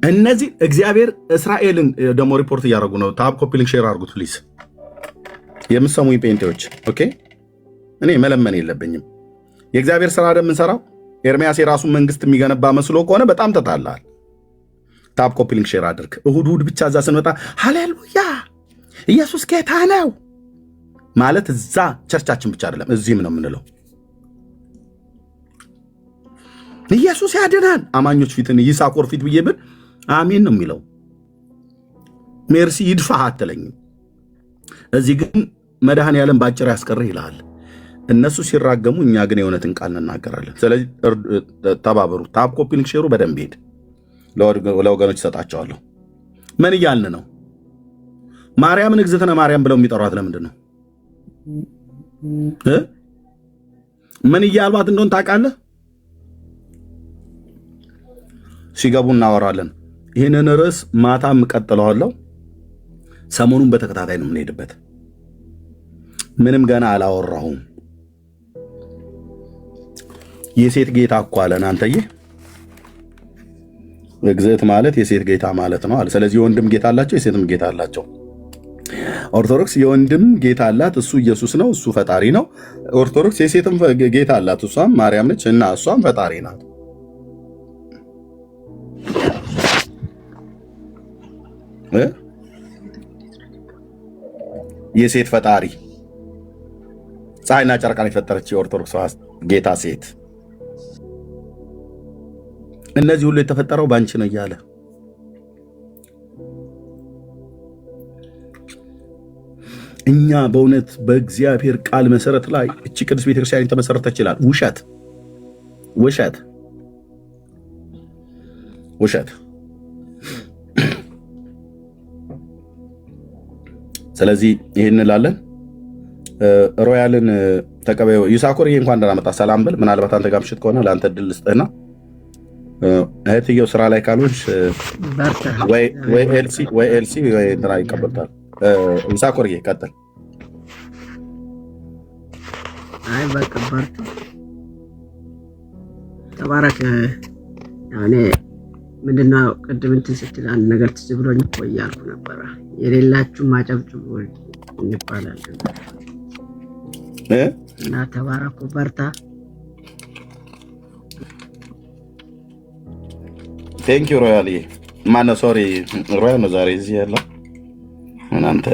እነዚህ እግዚአብሔር እስራኤልን ደግሞ ሪፖርት እያደረጉ ነው። ታብ ኮፒ ሊንክ ሼር አድርጉት ፕሊዝ። የምትሰሙኝ ጴንጤዎች ኦኬ። እኔ መለመን የለብኝም። የእግዚአብሔር ስራ እንደምንሰራው ኤርሚያስ የራሱን መንግስት የሚገነባ መስሎ ከሆነ በጣም ተጣላል። ታብ ኮፒ ሊንክ ሼር አድርግ። እሁድ ብቻ እዛ ስንመጣ ሃሌሉያ ኢየሱስ ጌታ ነው ማለት እዛ ቸርቻችን ብቻ አይደለም፣ እዚህም ነው የምንለው። ኢየሱስ ያድናል። አማኞች ፊትን ይሳኮር ፊት ብዬ ብል አሜን ነው የሚለው። ሜርሲ ይድፋህ አትለኝም። እዚህ ግን መድኃኔዓለም ባጭር ያስቀርህ ይልሃል። እነሱ ሲራገሙ፣ እኛ ግን የእውነትን ቃል እንናገራለን። ስለዚህ ተባበሩ። ታፕ ኮፒ ሊንክ ሼሩ በደንብ ሄድ፣ ለወገኖች ይሰጣቸዋለሁ። ምን እያልን ነው? ማርያምን እግዝእትነ ማርያም ብለው የሚጠሯት ለምንድን ነው? ምን እያልባት እንደሆን ታውቃለህ? ሲገቡ እናወራለን። ይህንን ርዕስ ማታም እቀጥለዋለሁ። ሰሞኑን በተከታታይ ነው የምንሄድበት። ምንም ገና አላወራሁም። የሴት ጌታ እኮ አለን አንተዬ። እግዝእት ማለት የሴት ጌታ ማለት ነው አለ። ስለዚህ የወንድም ጌታ አላቸው፣ የሴትም ጌታ አላቸው። ኦርቶዶክስ የወንድም ጌታ አላት፣ እሱ ኢየሱስ ነው፣ እሱ ፈጣሪ ነው። ኦርቶዶክስ የሴትም ጌታ አላት፣ እሷም ማርያም ነች እና እሷም ፈጣሪ ናት። የሴት ፈጣሪ ፀሐይና ጨረቃን የፈጠረች የኦርቶዶክስ ጌታ ሴት። እነዚህ ሁሉ የተፈጠረው ባንቺ ነው እያለ እኛ በእውነት በእግዚአብሔር ቃል መሰረት ላይ እቺ ቅድስት ቤተክርስቲያን የተመሰረተች ይላል። ውሸት ውሸት ውሸት። ስለዚህ ይህን እንላለን። ሮያልን ተቀበዩ። ይሳኮር ይሄ እንኳን ደህና መጣ ሰላም ብል። ምናልባት አንተ ጋር ምሽት ከሆነ ለአንተ ድል ልስጥህና እህትየው ስራ ላይ ካልሆንሽ ወይ ኤልሲ ወይ እንትና ይቀበልታል። ይሳኮር ይሄ ቀጥል። አይ በቃ በርቱ፣ ተባረክ። እኔ ምንድነው ቅድም እንትን ስትል አንድ ነገር ትዝ ብሎኝ እኮ እያልኩ ነበረ። የሌላችሁ ማጨብጭቡ እንባላለን እና ተባረኩ፣ በርታ። ቴንክ ዩ ሮያል። ማነው ሶሪ ሮያል ነው ዛሬ እዚህ ያለው። እናንተ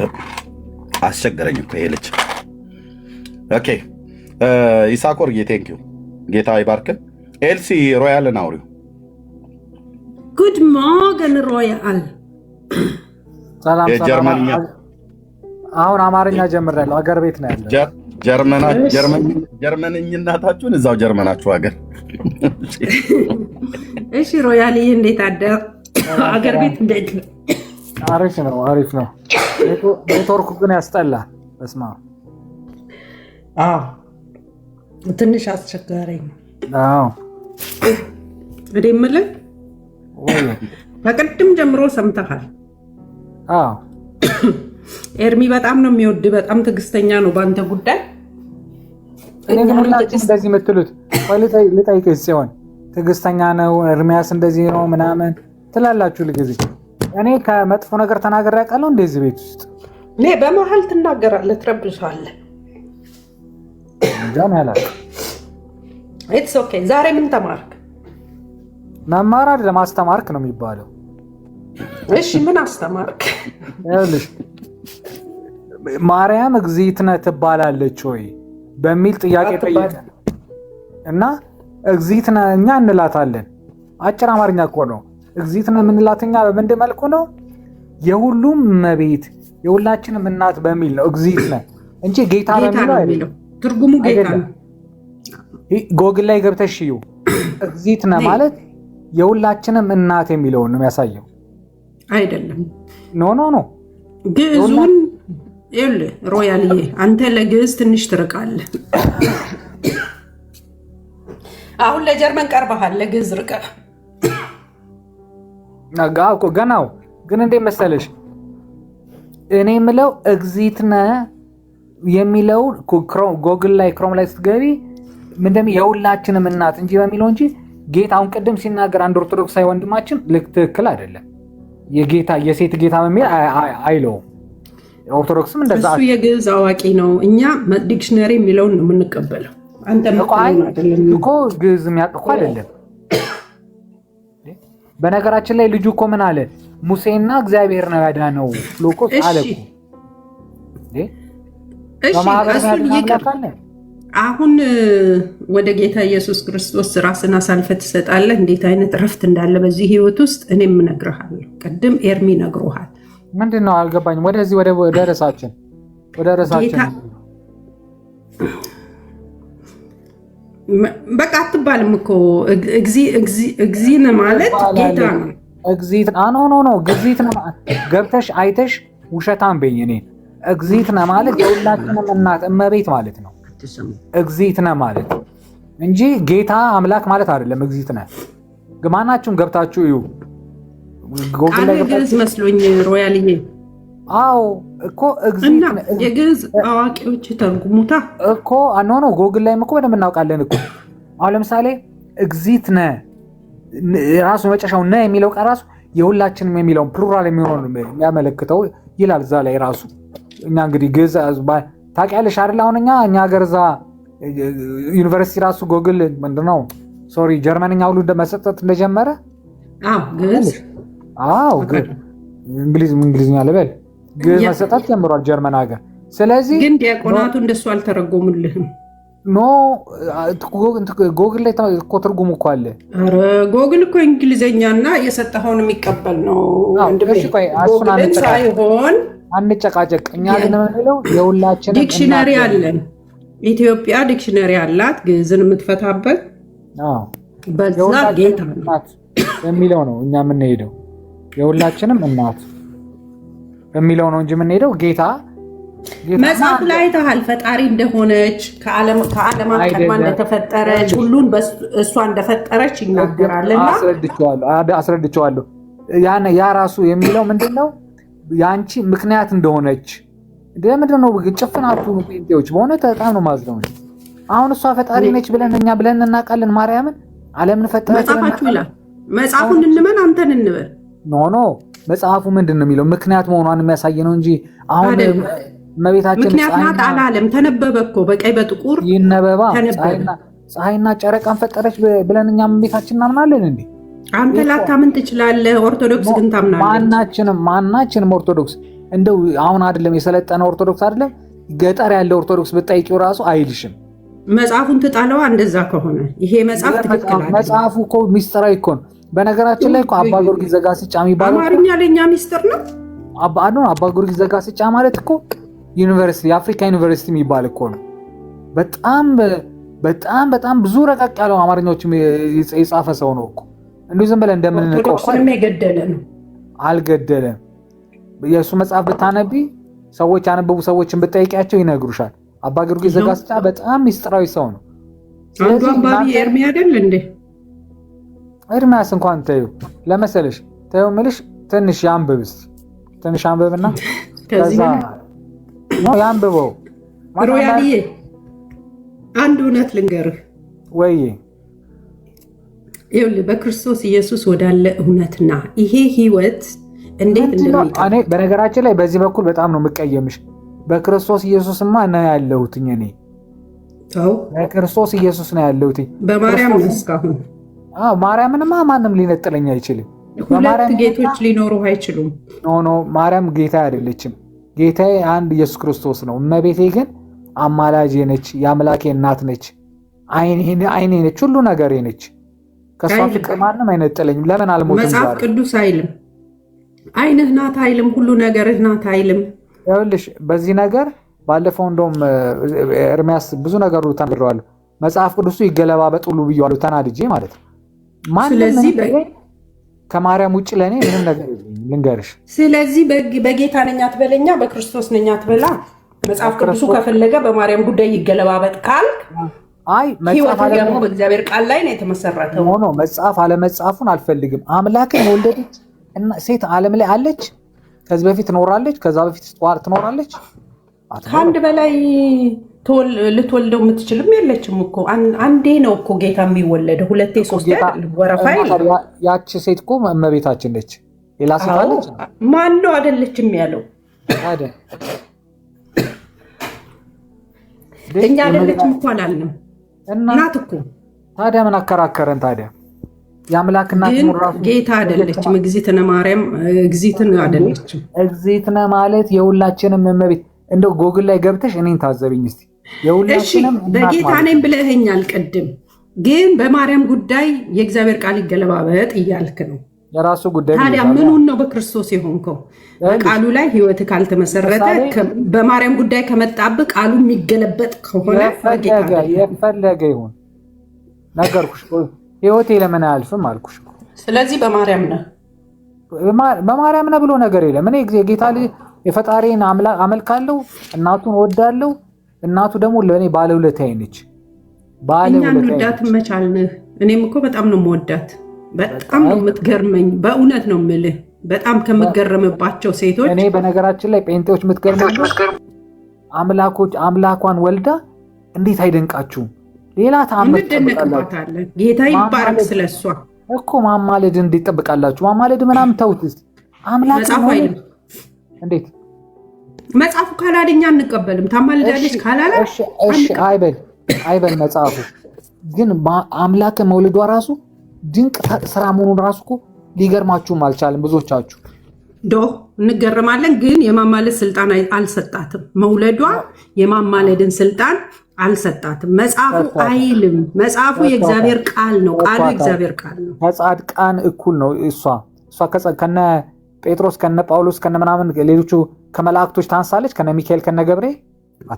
አስቸገረኝ እኮ ይሄ ልጅ። ኦኬ ይሳኮር ቴንክ ዩ፣ ጌታ ይባርክን። ኤልሲ ሮያልን አውሪው። ጉድ ሞርገን ሮያል። ሰላም የጀርመንኛ አሁን አማርኛ ጀምሬያለሁ። አገር ቤት ነው ያለው። ጀርመንኝነታችሁን እዛው ጀርመናችሁ ሀገር። እሺ ሮያልዬ እንዴት አደር? አገር ቤት እንዴት ነው? አሪፍ ነው፣ አሪፍ ነው። ኔትወርኩ ግን ያስጠላል። በስመ አብ ትንሽ አስቸጋሪኝ። አዎ እኔ የምልህ ከቅድም ጀምሮ ሰምተሃል? አዎ ኤርሚ በጣም ነው የሚወድ፣ በጣም ትዕግስተኛ ነው በአንተ ጉዳይ። እኔ ግን ሁላችሁ እንደዚህ የምትሉት ልጠይቅህ ሲሆን ትዕግስተኛ ነው ኤርሚያስ እንደዚህ ነው ምናምን ትላላችሁ ልጊዜ። እኔ ከመጥፎ ነገር ተናግሬ አውቃለሁ እንደዚህ ቤት ውስጥ? እኔ በመሀል ትናገራለህ፣ ትረብሻለህ። ጃን ያላል። ኢትስ ኦኬ። ዛሬ ምን ተማርክ? መማር አይደለም ማስተማርክ ነው የሚባለው። እሺ ምን አስተማርክ? ይኸውልሽ ማርያም እግዝእትነ ትባላለች ወይ በሚል ጥያቄ ጠየቀ እና እግዝእትነ እኛ እንላታለን። አጭር አማርኛ እኮ ነው። እግዝእትነ የምንላት እኛ በምንድን መልኩ ነው? የሁሉም እመቤት የሁላችንም እናት በሚል ነው እግዝእትነ እንጂ ጌታ በሚለው አይደለም። ትርጉሙ ጌታ ነው። ጎግል ላይ ገብተሽ እዩ። እግዝእትነ ማለት የሁላችንም እናት የሚለውን ነው የሚያሳየው። አይደለም ኖ ግዕዙን ይኸውልህ ሮያልዬ፣ አንተ ለግዕዝ ትንሽ ትርቃለህ። አሁን ለጀርመን ቀርበሃል፣ ለግዕዝ ርቀህ ገናው። ግን እንዴት መሰለሽ እኔ የምለው እግዝእትነ የሚለው ጎግል ላይ ክሮም ላይ ስትገቢ ምንድን የሁላችንም እናት እንጂ በሚለው እንጂ ጌታ አሁን ቅድም ሲናገር አንድ ኦርቶዶክሳዊ ወንድማችን ልክ ትክክል አይደለም። የጌታ የሴት ጌታ በሚል አይለውም። ኦርቶዶክስም እንደዛ እሱ የግዕዝ አዋቂ ነው። እኛ ዲክሽነሪ የሚለውን ነው የምንቀበለው። አንተ እኮ ግዕዝ የሚያውቅ እኮ አይደለም። በነገራችን ላይ ልጁ እኮ ምን አለ? ሙሴና እግዚአብሔር ነው ያዳነው ብሎ እኮ አለ እኮ። አሁን ወደ ጌታ ኢየሱስ ክርስቶስ ራስን አሳልፈህ ትሰጣለህ። እንዴት አይነት እረፍት እንዳለ በዚህ ህይወት ውስጥ እኔም እነግርሃለሁ። ቅድም ኤርሚ ነግሮሃል። ምንድን ነው አልገባኝም። ወደዚህ ወደ ርዕሳችን ወደ ርዕሳችን በቃ አትባልም እኮ እግዚእነ ማለት ጌታ ነው። እግዚእትነ ኖ እግዚእትነ ገብተሽ አይተሽ ውሸታም በይኝ እኔ። እግዚእትነ ማለት የሁላችንም እናት እመቤት ማለት ነው። እግዚእትነ ማለት እንጂ ጌታ አምላክ ማለት አይደለም። እግዚእትነ ግማናችሁም ገብታችሁ እዩ። ጎግል ላይ ግዕዝ መስሎኝ ሮያልዬ። አዎ እኮ እግዚእትነ የግዕዝ አዋቂዎች ተርጉሙታ እኮ ኖ ጎግል ላይ እኮ በደንብ እናውቃለን እኮ። አሁን ለምሳሌ እግዚእትነ ራሱ መጨረሻው ነ የሚለው ቃል ራሱ የሁላችንም የሚለውን ፕሉራል የሚሆነውን የሚያመለክተው ይላል እዛ ላይ ራሱ። እኛ እንግዲህ ግዕዝ ታውቂያለሽ አይደል? አሁን እኛ ሀገር እዛ ዩኒቨርሲቲ ራሱ ጎግል ምንድነው ሶሪ ጀርመንኛ ሁሉ መሰጠት እንደጀመረ ግዕዝ እንግሊዝኛ ልበል ግዕዝ መሰጠት ጀምሯል ጀርመን ሀገር። ስለዚህ ግን ዲያቆናቱ እንደሱ አልተረጎሙልህም። ኖ ጎግል ላይ እኮ ትርጉሙ እኮ አለ። ኧረ ጎግል እኮ እንግሊዘኛና የሰጠኸውን የሚቀበል ነው። ጎግልን ሳይሆን አንጨቃጨቅ። እኛ ግን የምንለው የሁላችንም ዲክሽነሪ አለን። ኢትዮጵያ ዲክሽነሪ አላት ግዕዝን የምትፈታበት። በዛ ጌታ እናት የሚለው ነው እኛ የምንሄደው። የሁላችንም እናት የሚለው ነው እንጂ የምንሄደው ጌታ መጽሐፍ ላይ ታህል ፈጣሪ እንደሆነች ከዓለማት ቀድማ እንደተፈጠረች ሁሉን እሷ እንደፈጠረች ይናገራልና አስረድቼዋለሁ። ያ ራሱ የሚለው ምንድነው ያንቺ ምክንያት እንደሆነች ምንድነው ጭፍናቱ ጴንጤዎች በእውነት በጣም ነው ማዝነው። አሁን እሷ ፈጣሪ ነች ብለን እኛ ብለን እናውቃለን። ማርያምን ዓለምን ፈጠረች መጽሐፋችሁ ይላል። መጽሐፉን እንመን አንተን እንበል። ኖ መጽሐፉ ምንድነው የሚለው ምክንያት መሆኗን የሚያሳይ ነው እንጂ አሁን እመቤታችን ምክንያት ናት አላለም። ተነበበ እኮ በቀይ በጥቁር ይነበባ። ፀሐይና ጨረቃን ፈጠረች ብለን እኛ እመቤታችን እናምናለን እንዴ? አንተ ላታምን ትችላለህ። ኦርቶዶክስ ግን ታምናለች። ማናችንም ኦርቶዶክስ እንደው አሁን አይደለም የሰለጠነ ኦርቶዶክስ አይደለም ገጠር ያለ ኦርቶዶክስ ብትጠይቂው ራሱ አይልሽም። መጽሐፉን ትጣለዋ። እንደዛ ከሆነ ይሄ መጽሐፍ ትክክል አይደለም። መጽሐፉ እኮ ሚስጥራዊ እኮ ነው። በነገራችን ላይ እኮ አባ ጊዮርጊስ ዘጋስጫ የሚባለው አማርኛ ለኛ ሚስጥር ነው። አባ ጊዮርጊስ ዘጋስጫ ማለት እኮ ዩኒቨርሲቲ የአፍሪካ ዩኒቨርሲቲ የሚባል እኮ ነው። በጣም ብዙ ረቀቅ ያለው አማርኛዎች የጻፈ ሰው ነው እኮ። እንዲሁ ዝም ብለን እንደምንንቀው የገደለ ነው። አልገደለም። የእሱ መጽሐፍ ብታነቢ ሰዎች ያነበቡ ሰዎችን ብጠይቂያቸው ይነግሩሻል። አባ ጊዮርጊስ ዘጋስጫ በጣም ሚስጥራዊ ሰው ነው። አንዱ አንባቢ ኤርሚ አይደል እንዴ? ኤርሚያስ እንኳን ተይው ለመሰለሽ ተይው ምልሽ ትንሽ ያንብብ እስኪ ትንሽ አንብብና ከዛ ነው ያንብበው። ሮያልዬ አንድ እውነት ልንገርህ ወይ ይኸውልህ በክርስቶስ ኢየሱስ ወዳለ እውነትና ይሄ ህይወት እንዴት እንደሚጣ እኔ በነገራችን ላይ በዚህ በኩል በጣም ነው የምቀየምሽ። በክርስቶስ ኢየሱስማ ነው ያለሁት እኔ በክርስቶስ ኢየሱስ ነው ያለሁት። በማርያም እስካሁን ማርያምንማ ማንም ሊነጥለኝ አይችልም። ሁለት ጌቶች ሊኖሩ አይችሉም። ኖ ማርያም ጌታ አይደለችም። ጌታዬ አንድ ኢየሱስ ክርስቶስ ነው። እመቤቴ ግን አማላጄ ነች፣ የአምላኬ እናት ነች፣ አይኔ ነች፣ ሁሉ ነገሬ ነች። ከሷ ፍቅር ማንም አይነጥለኝም። ለምን አልሞትም? መጽሐፍ ቅዱስ አይልም አይንህ ናት አይልም፣ ሁሉ ነገርህ ናት አይልም። ይኸውልሽ በዚህ ነገር ባለፈው እንደውም ኤርሚያስ ብዙ ነገሩ ተናግረዋለሁ። መጽሐፍ ቅዱሱ ይገለባበጥ ሁሉ ብየዋለሁ ተናድጄ ማለት ነው። ስለዚህ ከማርያም ውጭ ለእኔ ምንም ነገር የለኝም ልንገርሽ። ስለዚህ በጌታ ነኝ አትበለኛ፣ በክርስቶስ ነኝ አትበላ። መጽሐፍ ቅዱሱ ከፈለገ በማርያም ጉዳይ ይገለባበጥ ካልክ ህይወት ደግሞ በእግዚአብሔር ቃል ላይ ነው የተመሰረተው። ሆኖ መጽሐፍ አለመጽሐፉን አልፈልግም። አምላክን የወለደች ሴት ዓለም ላይ አለች። ከዚህ በፊት ትኖራለች፣ ከዛ በፊት ትኖራለች። ከአንድ በላይ ልትወልደው የምትችልም የለችም እኮ። አንዴ ነው እኮ ጌታ የሚወለደው፣ ሁለቴ ሶስቴ ወረፋ። ያቺ ሴት እኮ እመቤታችን ነች። ሌላ ሴት አለች? ማን ነው አይደለችም ያለው? እኛ አይደለችም እኮ አላልንም። እናት እኮ። ታዲያ ምን አከራከረን ታዲያ? የአምላክ እናት ጌታ አይደለችም። እግዚእትነ ማርያም እግዚእትነ አይደለችም። እግዚእትነ ማለት የሁላችንም እመቤት። እንደው ጎግል ላይ ገብተሽ እኔን ታዘብኝ እስቲ። የሁላችንም በጌታ ነኝ ብለኸኛል ቅድም፣ ግን በማርያም ጉዳይ የእግዚአብሔር ቃል ይገለባበጥ እያልክ ነው። የራሱ ጉዳይ። ታዲያ ምኑን ነው በክርስቶስ የሆንከው? በቃሉ ላይ ህይወት ካልተመሰረተ በማርያም ጉዳይ ከመጣብህ ቃሉ የሚገለበጥ ከሆነ የፈለገ ይሁን ነገርኩሽ። ህይወቴ ለምን አያልፍም አልኩሽ። ስለዚህ በማርያም ነህ በማርያም ነህ ብሎ ነገር የለም። እኔ ጌታ የፈጣሪን አመልካለሁ፣ እናቱን ወዳለሁ። እናቱ ደግሞ ለእኔ ባለውለታዬ ነች። እኛን ወዳት መቻልንህ። እኔም እኮ በጣም ነው የምወዳት። በጣም ነው የምትገርመኝ። በእውነት ነው የምልህ። በጣም ከምትገረምባቸው ሴቶች እኔ በነገራችን ላይ ጴንጤዎች የምትገርመኝ አምላኳን ወልዳ እንዴት አይደንቃችሁም? ሌላ ተአምር እንደነቅባታለን። ጌታ ይባረክ። ስለሷ እኮ ማማለድ እንዴት ጠብቃላችሁ? ማማለድ ምናምን ተውት። አምላክ መጽሐፉ አይልም። እንዴት መጽሐፉ ካላለኛ አንቀበልም። ታማልዳለች ካላላ እሺ አይበል መጽሐፉ። ግን አምላክ መውለዷ ራሱ ድንቅ ስራ መሆኑን ራሱ እኮ ሊገርማችሁም አልቻለም ብዙዎቻችሁ። እንገረማለን፣ ግን የማማለድ ስልጣን አልሰጣትም። መውለዷ የማማለድን ስልጣን አልሰጣትም። መጽሐፉ አይልም። መጽሐፉ የእግዚአብሔር ቃል ነው። ቃሉ የእግዚአብሔር ቃል ነው። ከጻድቃን እኩል ነው። እሷ ከነ ጴጥሮስ ከነ ጳውሎስ ከነ ምናምን ሌሎቹ ከመላእክቶች ታንሳለች። ከነ ሚካኤል ከነ ገብርኤል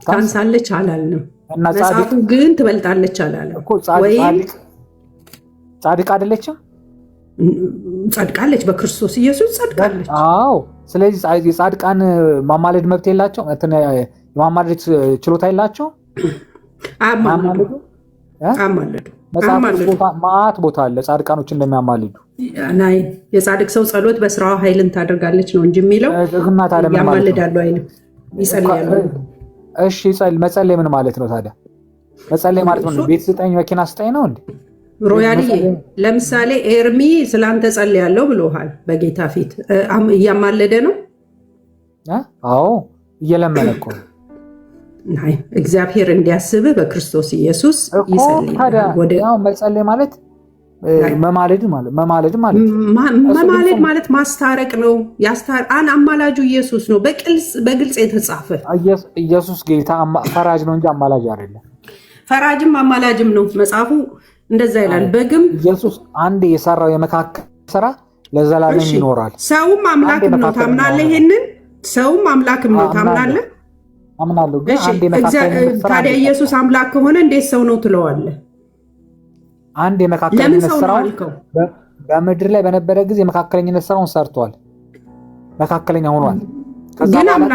ታንሳለች አላልንም። መጽሐፉ ግን ትበልጣለች አላለም። ጻድቅ አይደለችም? ጸድቃለች። በክርስቶስ ኢየሱስ ጸድቃለች። አዎ። ስለዚህ የጻድቃን ማማለድ መብት የላቸው? የማማለድ ችሎታ የላቸው? አማለዱ ማት ቦታ አለ ጻድቃኖች እንደሚያማልዱ። የጻድቅ ሰው ጸሎት በስራዋ ኃይልን ታደርጋለች ነው እንጂ የሚለው ያማልዳሉ አይልም። ይጸልያሉ። እሺ መጸለይ ምን ማለት ነው ታዲያ? መጸለይ ማለት ነው ቤት ስጠኝ መኪና ስጠኝ ነው እንዴ? ሮያልዬ ለምሳሌ ኤርሚ ስላንተ ጸልያለሁ ብሎሃል በጌታ ፊት። እያማለደ ነው? አዎ እየለመነ እኮ ነው። እግዚአብሔር እንዲያስብህ በክርስቶስ ኢየሱስ ይጸልያል። መጸለይ ማለት መማለድ ማለት ማስታረቅ ነው። አማላጁ ኢየሱስ ነው። በግልጽ የተጻፈ ኢየሱስ ጌታ ፈራጅ ነው እንጂ አማላጅ አይደለም። ፈራጅም አማላጅም ነው። መጽሐፉ እንደዛ ይላል። በግም ኢየሱስ አንድ የሰራው የመካከል ስራ ለዘላለም ይኖራል። ሰውም አምላክም ነው ታምናለህ? ይሄንን ሰውም አምላክም ነው ታምናለህ? አምናለሁ። ግን አንድ የመካከለኝነት ስራ ታዲያ ኢየሱስ አምላክ ከሆነ እንዴት ሰው ነው ትለዋለህ? አንድ የመካከለኝነት ስራው በምድር ላይ በነበረ ጊዜ የመካከለኝነት ስራውን ሰርቷል። መካከለኛ ሆኗል። ከዛ በኋላ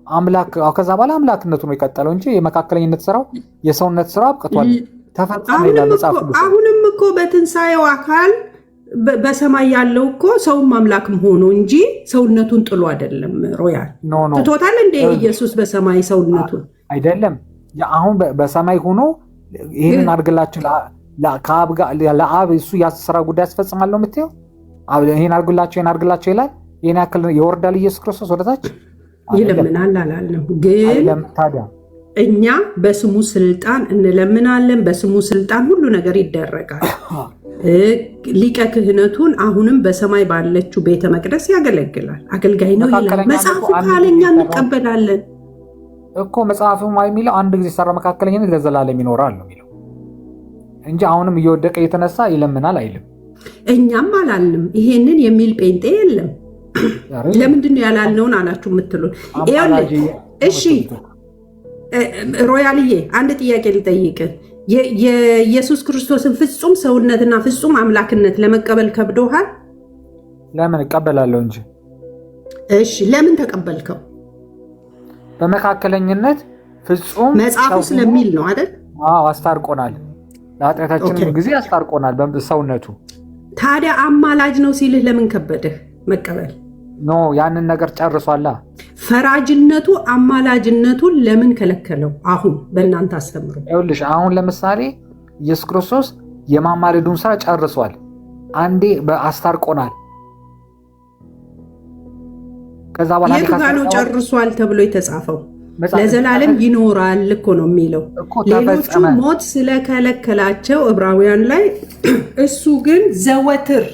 አምላክ ከዛ በኋላ አምላክነቱ ነው የቀጠለው እንጂ የመካከለኝነት ስራው የሰውነት ስራው አብቅቷል። ተፈጸመ ይላል መጽሐፍ ቅዱስ። አሁንም እኮ በትንሣኤው አካል በሰማይ ያለው እኮ ሰውም አምላክም ሆኖ እንጂ ሰውነቱን ጥሎ አይደለም። ሮያል ትቶታል እንደ ኢየሱስ በሰማይ ሰውነቱን አይደለም። አሁን በሰማይ ሆኖ ይህንን አድርግላችሁ ለአብ እሱ ያሰራ ጉዳይ ያስፈጽማለሁ የምትየው ይህን አድርግላቸው ይላል። ይህን ያክል የወርዳል ኢየሱስ ክርስቶስ ወደታች ይለምናል አላልንም? ግን ታዲያ እኛ በስሙ ስልጣን እንለምናለን። በስሙ ስልጣን ሁሉ ነገር ይደረጋል። ሊቀ ክህነቱን አሁንም በሰማይ ባለችው ቤተ መቅደስ ያገለግላል። አገልጋይ ነው ይላል መጽሐፉ። ካለኛ እንቀበላለን እኮ መጽሐፉ የሚለው አንድ ጊዜ ሰራ መካከለኛነት ለዘላለም ይኖራል ነው የሚለው እንጂ አሁንም እየወደቀ እየተነሳ ይለምናል አይልም። እኛም አላልንም። ይሄንን የሚል ጴንጤ የለም። ለምንድነው ያላልነውን አላችሁ የምትሉን? እሺ ሮያልዬ አንድ ጥያቄ ልጠይቅ። የኢየሱስ ክርስቶስን ፍጹም ሰውነትና ፍጹም አምላክነት ለመቀበል ከብዶሃል? ለምን እቀበላለሁ እንጂ። እሺ ለምን ተቀበልከው? በመካከለኝነት ፍጹም መጽሐፉ ስለሚል ነው አይደል? አስታርቆናል። ለኃጢአታችን ጊዜ አስታርቆናል በሰውነቱ። ታዲያ አማላጅ ነው ሲልህ ለምን ከበደህ መቀበል? ኖ ያንን ነገር ጨርሷላ። ፈራጅነቱ አማላጅነቱን ለምን ከለከለው? አሁን በእናንተ አስተምሩ። ይኸውልሽ አሁን ለምሳሌ ኢየሱስ ክርስቶስ የማማለዱን ስራ ጨርሷል። አንዴ በአስታርቆናል። ከዛ በኋላ የቱ ጋር ነው ጨርሷል ተብሎ የተጻፈው? ለዘላለም ይኖራል እኮ ነው የሚለው። ሌሎቹ ሞት ስለከለከላቸው ዕብራውያን ላይ እሱ ግን ዘወትር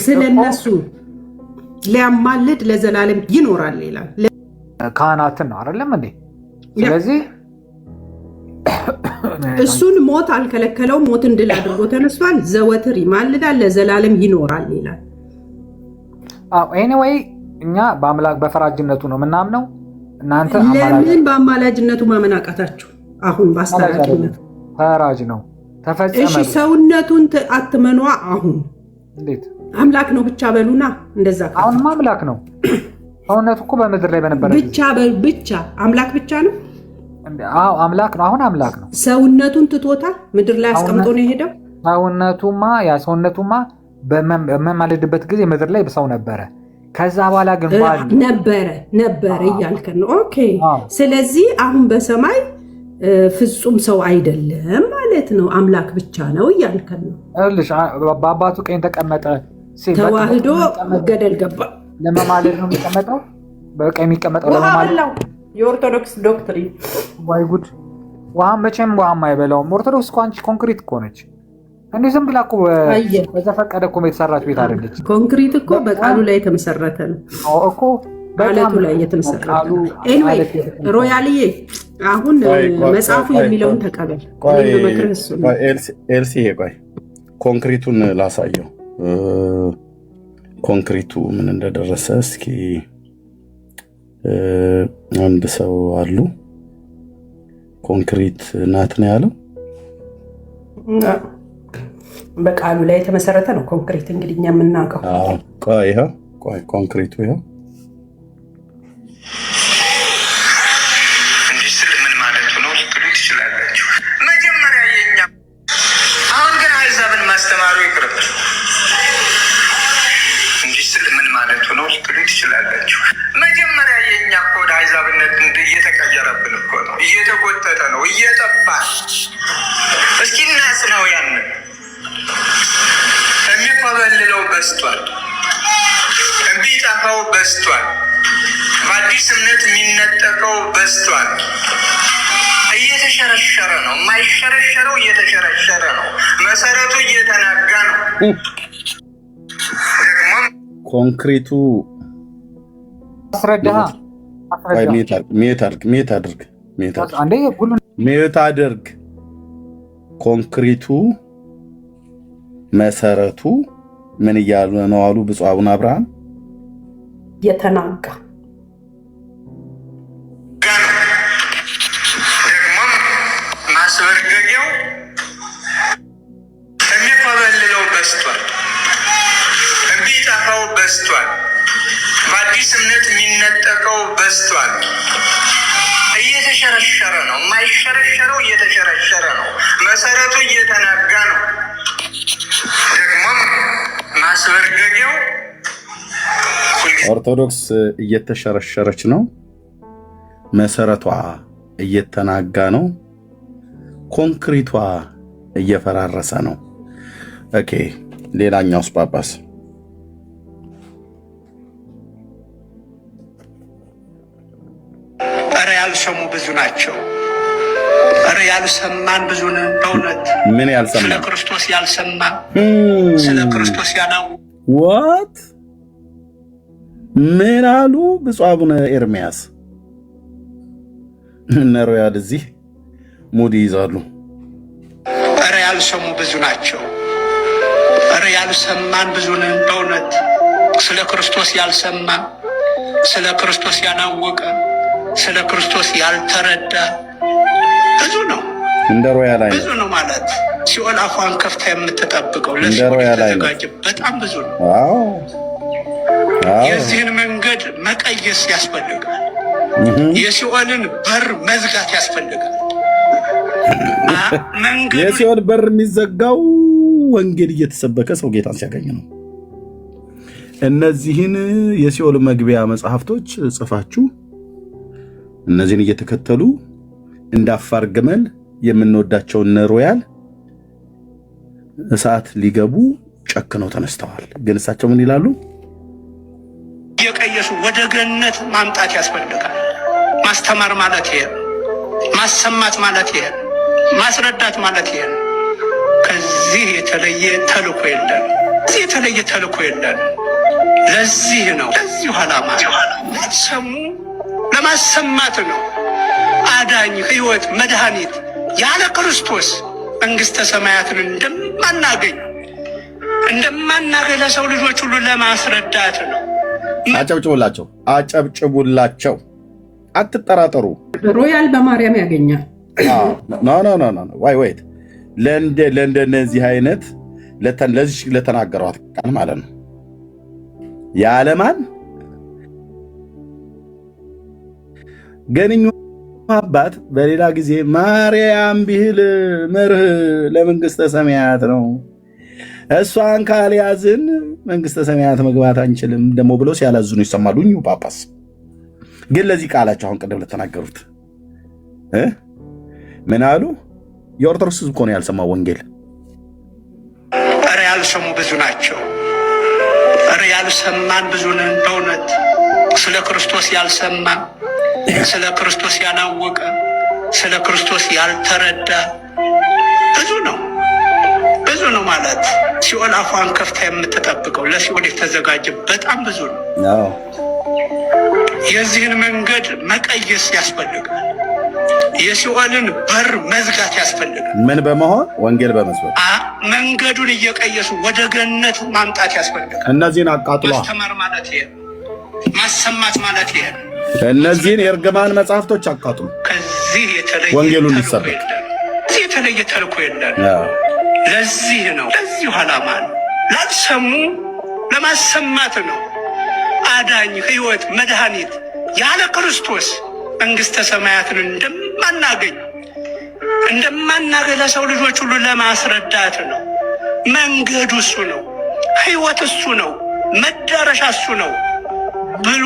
ስለነሱ ሊያማልድ ለዘላለም ይኖራል ይላል። ካህናትን ነው አይደለም እንዴ? ስለዚህ እሱን ሞት አልከለከለውም። ሞትን ድል አድርጎ ተነስቷል። ዘወትር ይማልዳል፣ ለዘላለም ይኖራል ይላል። ኤኒዌይ እኛ በአምላክ በፈራጅነቱ ነው ምናምነው። እናንተ ለምን በአማላጅነቱ ማመን አቃታችሁ? አሁን በአስታራቂነቱ ፈራጅ ነው ተፈጸመ። እሺ ሰውነቱን አትመኗ። አሁን እንዴት አምላክ ነው ብቻ በሉና እንደዛ። አሁን አምላክ ነው። ሰውነቱ እኮ በምድር ላይ በነበረ ብቻ አምላክ ብቻ ነው። አዎ አምላክ ነው። አሁን አምላክ ነው። ሰውነቱን ትቶታል። ምድር ላይ አስቀምጦ ነው የሄደው። ሰውነቱማ በመማለድበት ጊዜ ምድር ላይ ሰው ነበረ። ከዛ በኋላ ግን ነበረ እያልከን ነው። ኦኬ። ስለዚህ አሁን በሰማይ ፍጹም ሰው አይደለም ማለት ነው። አምላክ ብቻ ነው እያልከን ነው። በአባቱ ቀኝ ተቀመጠ። ተዋህዶ ገደል ገባ። ለመማለድ ነው የሚቀመጠው። በቀኝ የሚቀመጠው ለመማለድ። የኦርቶዶክስ ዶክትሪን ወይ ጉድ! ውሃም መቼም ውሃም አይበላውም። ኦርቶዶክስ እኮ አንቺ ኮንክሪት እኮ ነች። እንዲህ ዝም ብላ እኮ በዘፈቀደ እኮ የተሰራች ቤት አይደለች። ኮንክሪት እኮ በቃሉ ላይ የተመሰረተ ነው እኮ በቃሉ ላይ የተመሰረተ ነው። ኤኒዌይ ሮያልዬ አሁን መጽሐፉ የሚለውን ተቀበል። ኤልሲ ቆይ ኮንክሪቱን ላሳየው። ኮንክሪቱ ምን እንደደረሰ እስኪ አንድ ሰው አሉ ኮንክሪት ናት ነው ያለው። በቃሉ ላይ የተመሰረተ ነው ኮንክሪት። እንግዲህ እኛ የምናውቀው ቆይ ኮንክሪቱ ይኸው እንዲህ ስል ምን ማለቱ ነው ልትሉ ትችላላችሁ። መጀመሪያ የኛ አሁን ግን አሕዛብን ማስተማሩ ይቅርብ። እንዲህ ስል ምን ማለቱ ነው ልትሉ ትችላላችሁ። መጀመሪያ የኛ እኮ ወደ አሕዛብነት እየተቀየረብን እኮ ነው፣ እየተጎተተ ነው፣ እየጠፋ እስኪ እናጽናው። ያንን የሚኮበልለው በስቷል፣ የሚጠፋው በስቷል፣ በአዲስ እምነት የሚነጠቀው በስቷል። እየተሸረሸረ ነው። የማይሸረሸረው እየተሸረሸረ ነው። መሰረቱ እየተናጋ ነው። ደግሞ ኮንክሪቱ ሚዩት አድርግ። ኮንክሪቱ መሰረቱ ምን እያሉ ነው አሉ ብፁዕ አቡነ አብርሃም? የተናጋ ደግሞ ማስበርገጊያው የሚኮበልለው በስቷል፣ የሚጠፋው በስቷል፣ በአዲስ እምነት የሚነጠቀው በስቷል። እየተሸረሸረ ነው። የማይሸረሸረው እየተሸረሸረ ነው። መሰረቱ እየተናጋ ነው። ደግሞም ማስበርገጊያው ኦርቶዶክስ እየተሸረሸረች ነው። መሰረቷ እየተናጋ ነው። ኮንክሪቷ እየፈራረሰ ነው። ኦኬ ሌላኛውስ ጳጳስ ያልሰሙ ብዙ ናቸው። ያልሰማን ብዙ ነን። በእውነት ምን ያልሰማ? ስለ ክርስቶስ ያልሰማ ስለ ክርስቶስ ያላው ዋት ምን አሉ ብፁዕ አቡነ ኤርሚያስ? ነሮያል እዚህ ሙድ ይይዛሉ። ያልሰሙ ብዙ ናቸው። ያልሰማን ብዙ ነን። በእውነት ስለ ክርስቶስ ያልሰማ ስለ ክርስቶስ ያላወቀ ስለ ክርስቶስ ያልተረዳ ብዙ ነው። እንደ ሮያል አይነት ብዙ ነው ማለት ሲኦል አፏን ከፍታ የምትጠብቀው ለሲኦል የተዘጋጀ በጣም ብዙ ነው። የዚህን መንገድ መቀየስ ያስፈልጋል። የሲኦልን በር መዝጋት ያስፈልጋል። የሲኦል በር የሚዘጋው ወንጌል እየተሰበከ ሰው ጌታን ሲያገኝ ነው። እነዚህን የሲኦል መግቢያ መጽሐፍቶች ጽፋችሁ እነዚህን እየተከተሉ እንዳፋር ግመል የምንወዳቸውን ሮያል እሳት ሊገቡ ጨክነው ተነስተዋል። ግን እሳቸው ምን ይላሉ? የቀየሱ ወደ ገነት ማምጣት ያስፈልጋል። ማስተማር ማለት ይሄ፣ ማሰማት ማለት ይሄ፣ ማስረዳት ማለት ይሄ። ከዚህ የተለየ ተልእኮ የለን። ከዚህ የተለየ ተልእኮ የለን። ለዚህ ነው ለዚሁ ዓላማ ሰሙ ለማሰማት ነው። አዳኝ ሕይወት መድኃኒት ያለ ክርስቶስ መንግስተ ሰማያትን እንደማናገኝ ለሰው ልጆች ሁሉ ለማስረዳት ነው። አጨብጭቡላቸው፣ አትጠራጠሩ። ሮያል በማርያም ያገኛል። ወይት ለእንደነዚህ አይነት ለዚህ ለተናገሯት ቃል ማለት ነው የዓለማን ገንኙ አባት በሌላ ጊዜ ማርያም ቢል መርህ ለመንግስተ ሰማያት ነው፣ እሷን ካልያዝን መንግስተ ሰማያት መግባት አንችልም ደግሞ ብለው ሲያላዝኑ ይሰማሉ። እኚሁ ጳጳስ ግን ለዚህ ቃላቸው አሁን ቅድም ለተናገሩት ምን አሉ? የኦርቶዶክስ ሕዝብ እኮ ነው ያልሰማው ወንጌል። ኧረ ያልሰሙ ብዙ ናቸው። ኧረ ያልሰማን ብዙ ነን። በእውነት ስለ ክርስቶስ ያልሰማ፣ ስለ ክርስቶስ ያላወቀ፣ ስለ ክርስቶስ ያልተረዳ ብዙ ነው ማለት ሲኦል አፏን ከፍታ የምትጠብቀው ለሲኦል የተዘጋጀ በጣም ብዙ ነው። የዚህን መንገድ መቀየስ ያስፈልጋል። የሲኦልን በር መዝጋት ያስፈልጋል። ምን በመሆን ወንጌል በመስበክ መንገዱን እየቀየሱ ወደ ገነት ማምጣት ያስፈልጋል። እነዚህን አቃጥሏ ማስተማር ማለት ይሄ፣ ማሰማት ማለት ይሄ። እነዚህን የእርግማን መጽሐፍቶች አቃጥሉ። ከዚህ የተለየ ወንጌሉን ሊሰበክ የተለየ ተልእኮ የለም። ለዚህ ነው፣ ለዚሁ ዓላማ ነው። ላልሰሙ ለማሰማት ነው። አዳኝ፣ ሕይወት፣ መድኃኒት ያለ ክርስቶስ መንግስተ ሰማያትን እንደማናገኝ ለሰው ልጆች ሁሉ ለማስረዳት ነው። መንገዱ እሱ ነው፣ ሕይወት እሱ ነው፣ መዳረሻ እሱ ነው ብሎ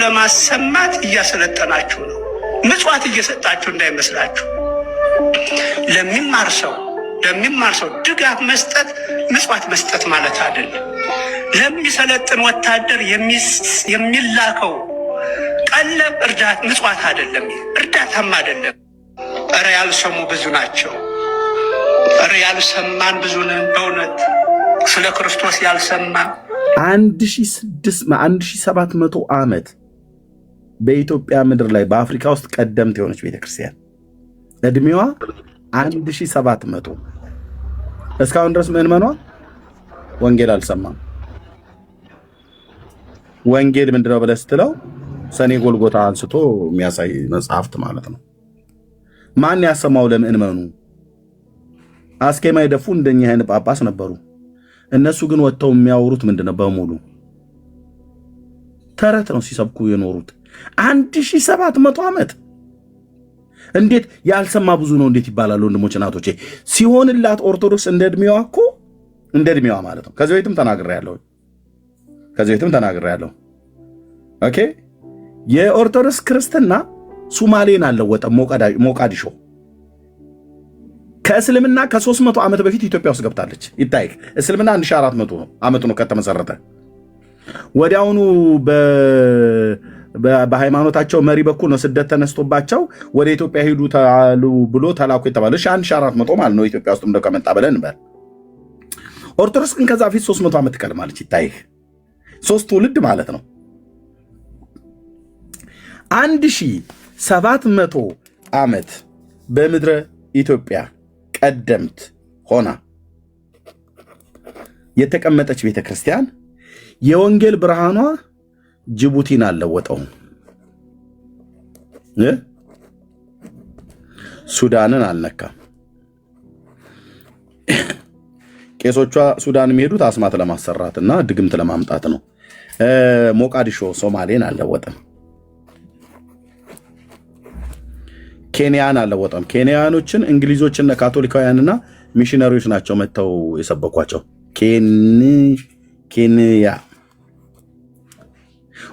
ለማሰማት እያሰለጠናችሁ ነው። ምጽዋት እየሰጣችሁ እንዳይመስላችሁ። ለሚማር ሰው ድጋፍ መስጠት ምጽዋት መስጠት ማለት አይደለም። ለሚሰለጥን ወታደር የሚላከው ቀለብ እርዳታ ምጽዋት አይደለም፣ እርዳታም አይደለም። ኧረ ያልሰሙ ብዙ ናቸው። ኧረ ያልሰማን ብዙ ነን። በእውነት ስለ ክርስቶስ ያልሰማ 1700 ዓመት በኢትዮጵያ ምድር ላይ በአፍሪካ ውስጥ ቀደምት የሆነች ቤተክርስቲያን እድሜዋ 1700 እስካሁን ድረስ ምዕመኗ ወንጌል አልሰማም። ወንጌል ምንድነው ብለህ ስትለው ሰኔ ጎልጎታ አንስቶ የሚያሳይ መጽሐፍት ማለት ነው። ማን ያሰማው ለምዕመኑ? አስኬማ የደፉ እንደኛ አይነት ጳጳስ ነበሩ። እነሱ ግን ወጥተው የሚያወሩት ምንድነው? በሙሉ ተረት ነው ሲሰብኩ የኖሩት 1700 ዓመት። እንዴት ያልሰማ ብዙ ነው እንዴት ይባላል? ወንድሞች እናቶቼ፣ ሲሆንላት ኦርቶዶክስ እንደ እድሜዋ ማለት ነው። ከዚህ በፊትም ተናግሬያለሁ። ኦኬ፣ የኦርቶዶክስ ክርስትና ሱማሌን አልለወጠም። ሞቃዲሾ ከእስልምና ከ300 ዓመት በፊት ኢትዮጵያ ውስጥ ገብታለች። ይታይ፣ እስልምና 1400 ዓመቱ ነው ከተመሰረተ። ወዲያውኑ በሃይማኖታቸው መሪ በኩል ነው ስደት ተነስቶባቸው ወደ ኢትዮጵያ ሄዱ ተአሉ ብሎ ተላኩ የተባለው 1400 ማለት ነው ኢትዮጵያ ውስጥ እንደው ከመጣ ብለን እንበል። ኦርቶዶክስ ግን ከዛ ፊት 300 ዓመት ትቀድማለች። ይታይ፣ 3 ትውልድ ማለት ነው። 1700 ዓመት በምድረ ኢትዮጵያ ቀደምት ሆና የተቀመጠች ቤተክርስቲያን የወንጌል ብርሃኗ ጅቡቲን አልለወጠውም፣ ሱዳንን አልነካም። ቄሶቿ ሱዳን የሚሄዱት አስማት ለማሰራት እና ድግምት ለማምጣት ነው። ሞቃዲሾ ሶማሌን አልለወጠም፣ ኬንያን አልለወጠም። ኬንያኖችን እንግሊዞችና ካቶሊካውያንና ሚሽነሪዎች ናቸው መጥተው የሰበኳቸው። ኬንያ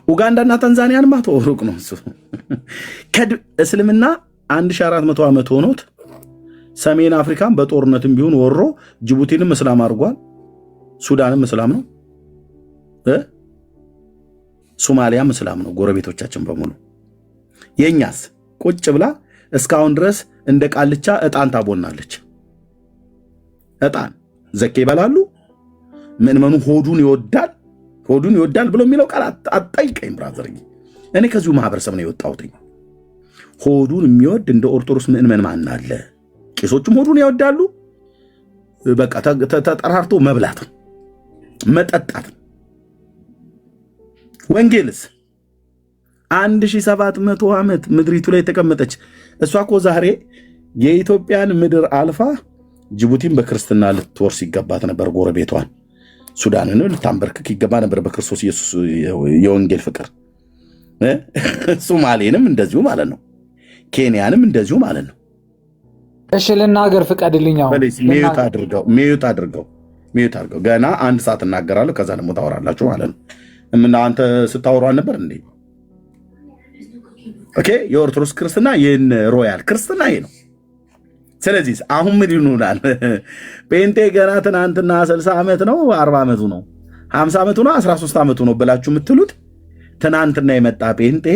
ኡጋንዳና ታንዛኒያን ማቶ ሩቅ ነው እሱ። እስልምና 1400 ዓመት ሆኖት ሰሜን አፍሪካን በጦርነትም ቢሆን ወሮ ጅቡቲንም እስላም አድርጓል። ሱዳንም እስላም ነው፣ ሶማሊያም እስላም ነው። ጎረቤቶቻችን በሙሉ የኛስ ቁጭ ብላ እስካሁን ድረስ እንደ ቃልቻ ዕጣን ታቦናለች። ዕጣን ዘኬ ይበላሉ። ምዕመኑ ሆዱን ይወዳል ብሎ የሚለው ቃል አጣይቀኝ ብራዘር። እኔ ከዚሁ ማህበረሰብ ነው የወጣሁት። ሆዱን የሚወድ እንደ ኦርቶዶክስ ምዕመን ማን አለ? ቄሶቹም ሆዱን ይወዳሉ። በቃ ተጠራርቶ መብላት መጠጣት። ወንጌልስ 1700 ዓመት ምድሪቱ ላይ ተቀመጠች። እሷ እኮ ዛሬ የኢትዮጵያን ምድር አልፋ ጅቡቲን በክርስትና ልትወርስ ይገባት ነበር። ጎረቤቷን ሱዳንን ልታንበርክክ ይገባ ነበር በክርስቶስ ኢየሱስ የወንጌል ፍቅር። ሶማሌንም እንደዚሁ ማለት ነው። ኬንያንም እንደዚሁ ማለት ነው። እሺ ልናገር ፍቀድልኝ። ሚዩት አድርገው ገና 1 ሰዓት እናገራለሁ። ከዛ ደግሞ ታወራላችሁ ማለት ነው። ምን አንተ ስታወሩ አልነበር እንዴ? ኦኬ የኦርቶዶክስ ክርስትና ይህን ሮያል ክርስትና ይሄ ነው። ስለዚህ አሁን ምን ይሉናል? ጴንጤ ገና ትናንትና 60 ዓመት ነው 40 ዓመቱ ነው 50 ዓመቱ ነው 13 ዓመቱ ነው ብላችሁ የምትሉት ትናንትና የመጣ ጴንጤ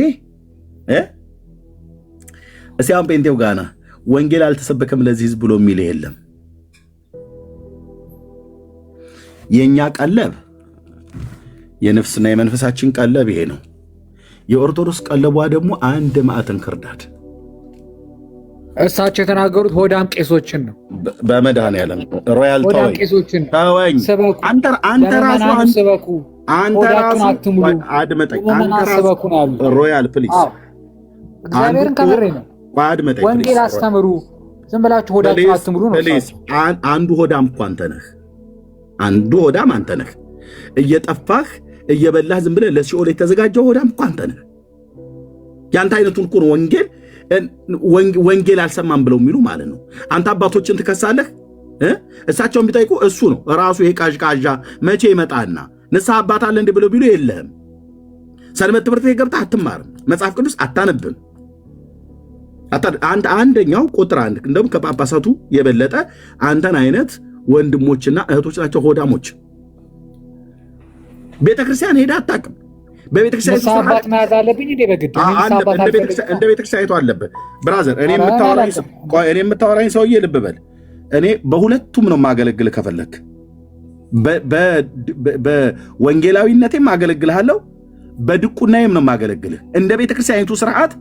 እስኪ አሁን ጴንጤው ጋና ወንጌል አልተሰበከም ለዚህ ህዝብ ብሎ የሚል የለም። የኛ ቀለብ የነፍስና የመንፈሳችን ቀለብ ይሄ ነው። የኦርቶዶክስ ቀለቧ ደግሞ አንድ ማዕተን ክርዳድ። እሳቸው የተናገሩት ሆዳም ቄሶችን ነው። በመድኃኔዓለም ሮያል ሆዳም ቄሶችን ተወኝ። አንተ ራሱ ሰበኩ፣ ሆዳችሁን አትሙሉ፣ አድመጠኝ። ሰበኩ ነው ያሉት። ሮያል ፕሊዝ፣ እግዚአብሔርን ከበሬ ነው። አድመጠኝ። ወንጌል አስተምሩ፣ ዝም ብላችሁ ሆዳችሁን አትሙሉ ነው። ፕሊዝ፣ አንዱ ሆዳም እኮ አንተ ነህ። አንዱ ሆዳም አንተ ነህ። እየጠፋህ እየበላህ ዝም ብለህ ለሲኦል የተዘጋጀው ሆዳም እኮ አንተ ነህ። ያንተ አይነቱን እኮ ነው ወንጌል አልሰማም ብለው የሚሉ ማለት ነው። አንተ አባቶችን ትከሳለህ። እሳቸውን ቢጠይቁ እሱ ነው ራሱ ይሄ ቃዥቃዣ መቼ ይመጣና ንስሐ አባት አለ እንዲህ ብለው ቢሉ የለህም። ሰንበት ትምህርት ቤት ገብተህ አትማርም። መጽሐፍ ቅዱስ አታነብም። አንደኛው ቁጥር 1 እንደውም ከጳጳሳቱ የበለጠ አንተን አይነት ወንድሞችና እህቶች ናቸው ሆዳሞች። ቤተክርስቲያን ሄዳ አታውቅም። በቤተክርስቲያን ሰዓት መያዝ አለብኝ እንደ በግድ እንደ ቤተክርስቲያኒቱ አለብህ ብራዘር። እኔ የምታወራኝ ሰውዬ ልብ በል። እኔ በሁለቱም ነው ማገለግል። ከፈለክ በወንጌላዊነቴም ማገለግልሃለሁ፣ በድቁናዬም ነው ማገለግልህ። እንደ ቤተክርስቲያኒቱ ስርዓት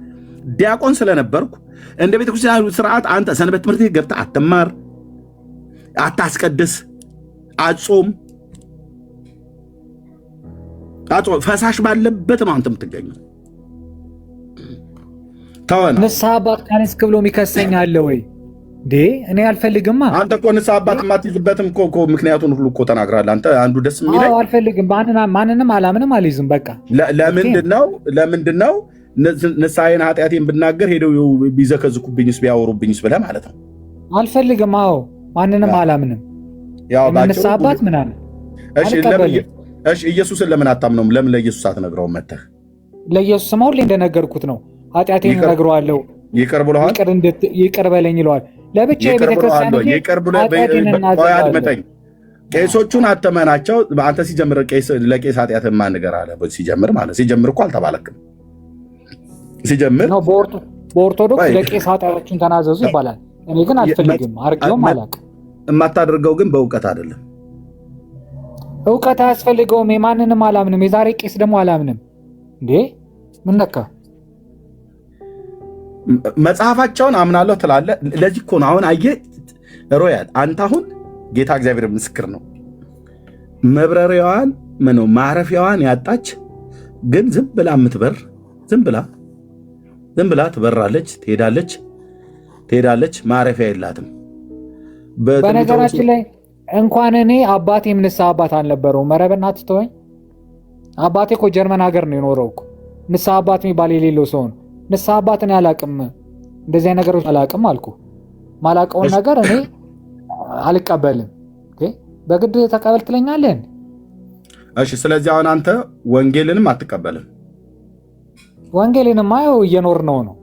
ዲያቆን ስለነበርኩ እንደ ቤተክርስቲያኒቱ ስርዓት አንተ ሰንበት ትምህርት ቤት ገብተህ አትማር፣ አታስቀድስ፣ አጾም ፈሳሽ ባለበት ነው አንተ የምትገኘው። ተወና ንስሐ አባት ካንስክ ብሎ የሚከሰኝ አለ ወይ እንዴ? እኔ አልፈልግማ። አንተ እኮ ንስሐ አባት የማትይዝበትም እኮ ምክንያቱን ሁሉ እኮ ተናግራለህ። አንተ አንዱ ደስ የሚለኝ አልፈልግም፣ ማንንም አላምንም፣ አልይዝም። በቃ ለምንድን ነው ንስሐዬን ኃጢአቴን ብናገር ሄደው ቢዘከዝኩብኝስ ቢያወሩብኝስ ብለህ ማለት ነው። አልፈልግም። ማንንም አላምንም። ንስሐ አባት ምናምን እሺ ኢየሱስን ለምን አታምነውም? ለምን ለኢየሱስ አትነግረውም? መተህ ለኢየሱስ ስማ፣ ሁሌ እንደነገርኩት ነው። ኃጢአቴን እነግረዋለሁ፣ ይቅር ብለዋል። ይቅር በለኝ ይለዋል። ለብቻ የቤተክርስቲያን አድመጠኝ። ቄሶቹን አተመናቸው። አንተ ሲጀምር ለቄስ ኃጢአት ማን ንገር አለ? ሲጀምር እኮ አልተባለክም። ሲጀምር በኦርቶዶክስ ለቄስ ኃጢአቶችን ተናዘዙ ይባላል። እኔ ግን አልፈልግም፣ አርጌውም አላውቅም። የማታደርገው ግን በእውቀት አይደለም። እውቀት አያስፈልገውም። የማንንም አላምንም። የዛሬ ቄስ ደግሞ አላምንም። እንዴ ምን ነካ? መጽሐፋቸውን አምናለሁ ትላለህ። ለዚህ እኮ ነው አሁን አየህ ሮያል፣ አንተ አሁን ጌታ እግዚአብሔር ምስክር ነው። መብረሪያዋን ማረፊያዋን ያጣች ግን ዝም ብላ የምትበር ዝም ብላ ትበራለች፣ ትሄዳለች፣ ማረፊያ የላትም። በነገራችን ላይ እንኳን እኔ አባቴም ንስሐ አባት አልነበረውም። ኧረ በእናትህ ተወኝ። አባቴ እኮ ጀርመን ሀገር ነው የኖረው እኮ። ንስሐ አባት የሚባል የሌለው ሰው ነው። ንስሐ አባት እኔ አላቅም፣ እንደዚህ አይነት ነገሮች አላቅም አልኩ። ማላቀውን ነገር እኔ አልቀበልም። በግድ ተቀበል ትለኛለህ? እሺ፣ ስለዚህ አሁን አንተ ወንጌልንም አትቀበልም? ወንጌልንማ ያው እየኖርነው ነው።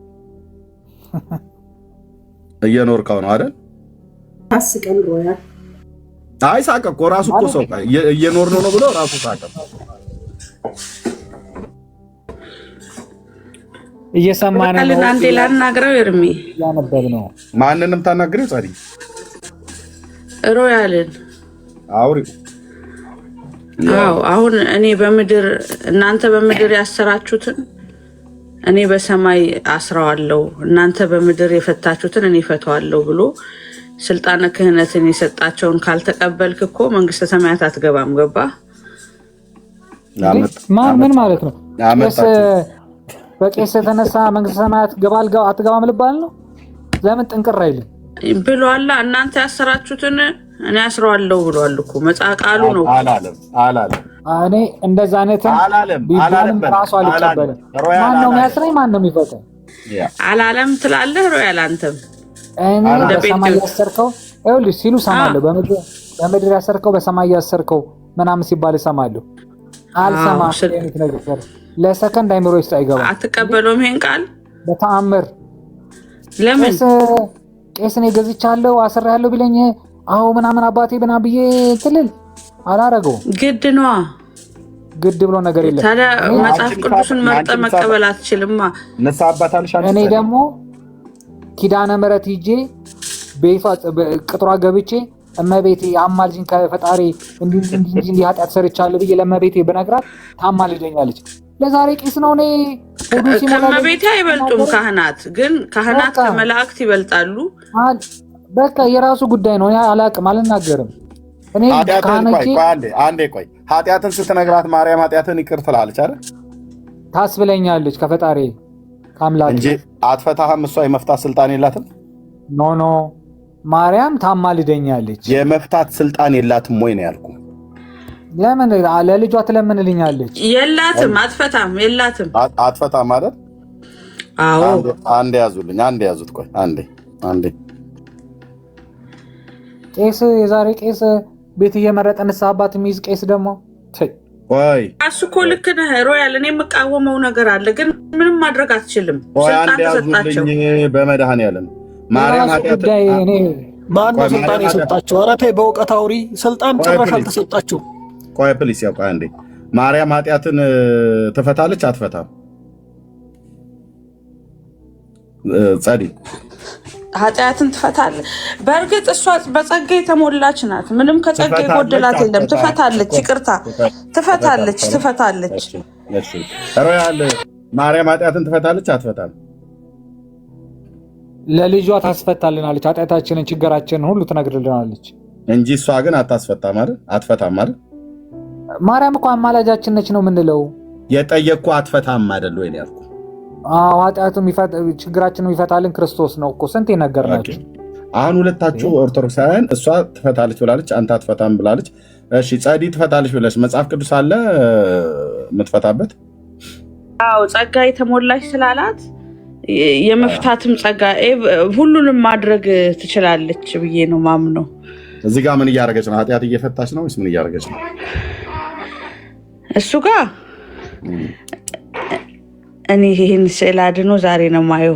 እየኖርከው ነው አይደል? ታስቀን ሮያል። አይ ሳቀ እኮ ራሱ እኮ ሰው እየኖርነው ነው ብሎ ራሱ ሳቀ። እየሰማን ነው። አንዴ ላናግረው እርሚ ያነበብ ነው። ማንንም ታናግረው ጻዲ ሮያልን አውሪ። አዎ አሁን እኔ በምድር እናንተ በምድር ያሰራችሁትን እኔ በሰማይ አስረዋለሁ እናንተ በምድር የፈታችሁትን እኔ ፈተዋለሁ ብሎ ስልጣነ ክህነትን የሰጣቸውን ካልተቀበልክ እኮ መንግስተ ሰማያት አትገባም። ገባ? ምን ማለት ነው? በቄስ የተነሳ መንግስተ ሰማያት አትገባም ልባል ነው? ለምን ጥንቅር አይልም ብሏላ? እናንተ ያሰራችሁትን እኔ አስረዋለሁ ብሏል እኮ መጽሐፍ ቃሉ ነው። አላለም። እኔ እንደዛ አይነትም ቢሆንም ራሱ አልቀበልም። ማን ነው የሚያስረኝ? ማን ነው የሚፈታኝ? አላለም ትላለህ ሮያል አንተም እኔ በሰማይ ያሰርከው ይኸውልሽ ሲሉ ሰማለሁ። በምድር ያሰርከው በሰማይ ያሰርከው ምናምን ሲባል ሰማለሁ። አልሰማም። ስለዚህ ነገር ለሰከንድ አይምሮ ውስጥ አይገባም። አትቀበለውም ይሄን ቃል በተአምር። ለምን ቄስ ነኝ ገዝቻለሁ አስሬያለሁ ቢለኝ አዎ ምናምን አባቴ ብና ብዬ ትልል አላረገው። ግድ ነዋ። ግድ ብሎ ነገር የለም። ታዲያ መጽሐፍ ቅዱስን መርጠህ መቀበል አትችልማ። ንስሐ አባት አልሻለሁ። እኔ ደግሞ ኪዳነ ምሕረት ሂጄ በይፋ ቅጥሯ ገብቼ እመቤቴ አማልጅኝ ከፈጣሪ እንዲህ ኃጢአት ሰርቻለሁ ብዬ ለእመቤቴ ብነግራት ታማልደኛለች። ለዛሬ ቄስ ነው እኔ ከእመቤቴ አይበልጡም ካህናት። ግን ካህናት ከመላእክት ይበልጣሉ። በቃ የራሱ ጉዳይ ነው። አላቅም፣ አልናገርም። እኔ አንዴ ቆይ፣ ኃጢአትን ስትነግራት ማርያም ኃጢአትን ይቅር ትላለች አይደል? ታስብለኛለች ከፈጣሪ ከአምላክ እንጂ አትፈታህም። እሷ የመፍታት ስልጣን የላትም። ኖ ማርያም ታማልደኛለች። የመፍታት ስልጣን የላትም ወይ ነው ያልኩ። ለምን ለልጇ ትለምንልኛለች? የላትም፣ አትፈታም። የላትም፣ አትፈታም ማለት? አዎ። አንዴ ያዙልኝ፣ አንዴ ያዙት። ቆይ አንዴ ቄስ የዛሬ ቄስ ቤት እየመረጠ ንስሐ አባት የሚይዝ ቄስ ደግሞ ቆይ እሱ እኮ ልክ ነህ ሮያል። እኔ የምቃወመው ነገር አለ፣ ግን ምንም ማድረግ አትችልም። ስልጣን ተሰጣቸው። በመድኃኔዓለም ማርያም ጉዳይ እኔ ማነው ስልጣን የሰጣቸው? ኧረ ተይ በእውቀት አውሪ። ስልጣን ጭራሽ አልተሰጣቸው። ቆይ ፕሊስ፣ ያው ቆይ አንዴ። ማርያም ኃጢአትን ትፈታለች አትፈታም? ጸዲ ኃጢአትን ትፈታለች። በእርግጥ እሷ በጸጋ የተሞላች ናት። ምንም ከጸጋ የጎደላት የለም። ትፈታለች። ይቅርታ ትፈታለች። ሮያል ማርያም ኃጢአትን ትፈታለች አትፈታም? ለልጇ ታስፈታልናለች። ኃጢአታችንን ችግራችንን ሁሉ ትነግርልናለች እንጂ እሷ ግን አታስፈታም አይደል? አትፈታም አይደል? ማርያም እኮ አማላጃችን ነች ነው የምንለው። የጠየቅኩ አትፈታም አይደል ወይ ነው ያልኩ። ኃጢአቱን ችግራችንን ይፈታልን ክርስቶስ ነው እኮ ስንት ነገርናችሁ። አሁን ሁለታችሁ ኦርቶዶክሳውያን እሷ ትፈታለች ብላለች፣ አንተ አትፈታም ብላለች። እሺ ጸዲ ትፈታለች ብለሽ መጽሐፍ ቅዱስ አለ የምትፈታበት? አዎ ጸጋ የተሞላች ስላላት የመፍታትም ጸጋ ሁሉንም ማድረግ ትችላለች ብዬ ነው ማምነው። እዚህ ጋር ምን እያደረገች ነው? ኃጢአት እየፈታች ነው ወይስ ምን እያደረገች ነው? እሱ ጋር እኔ ይህን ስዕል አድኖ ዛሬ ነው ማየው።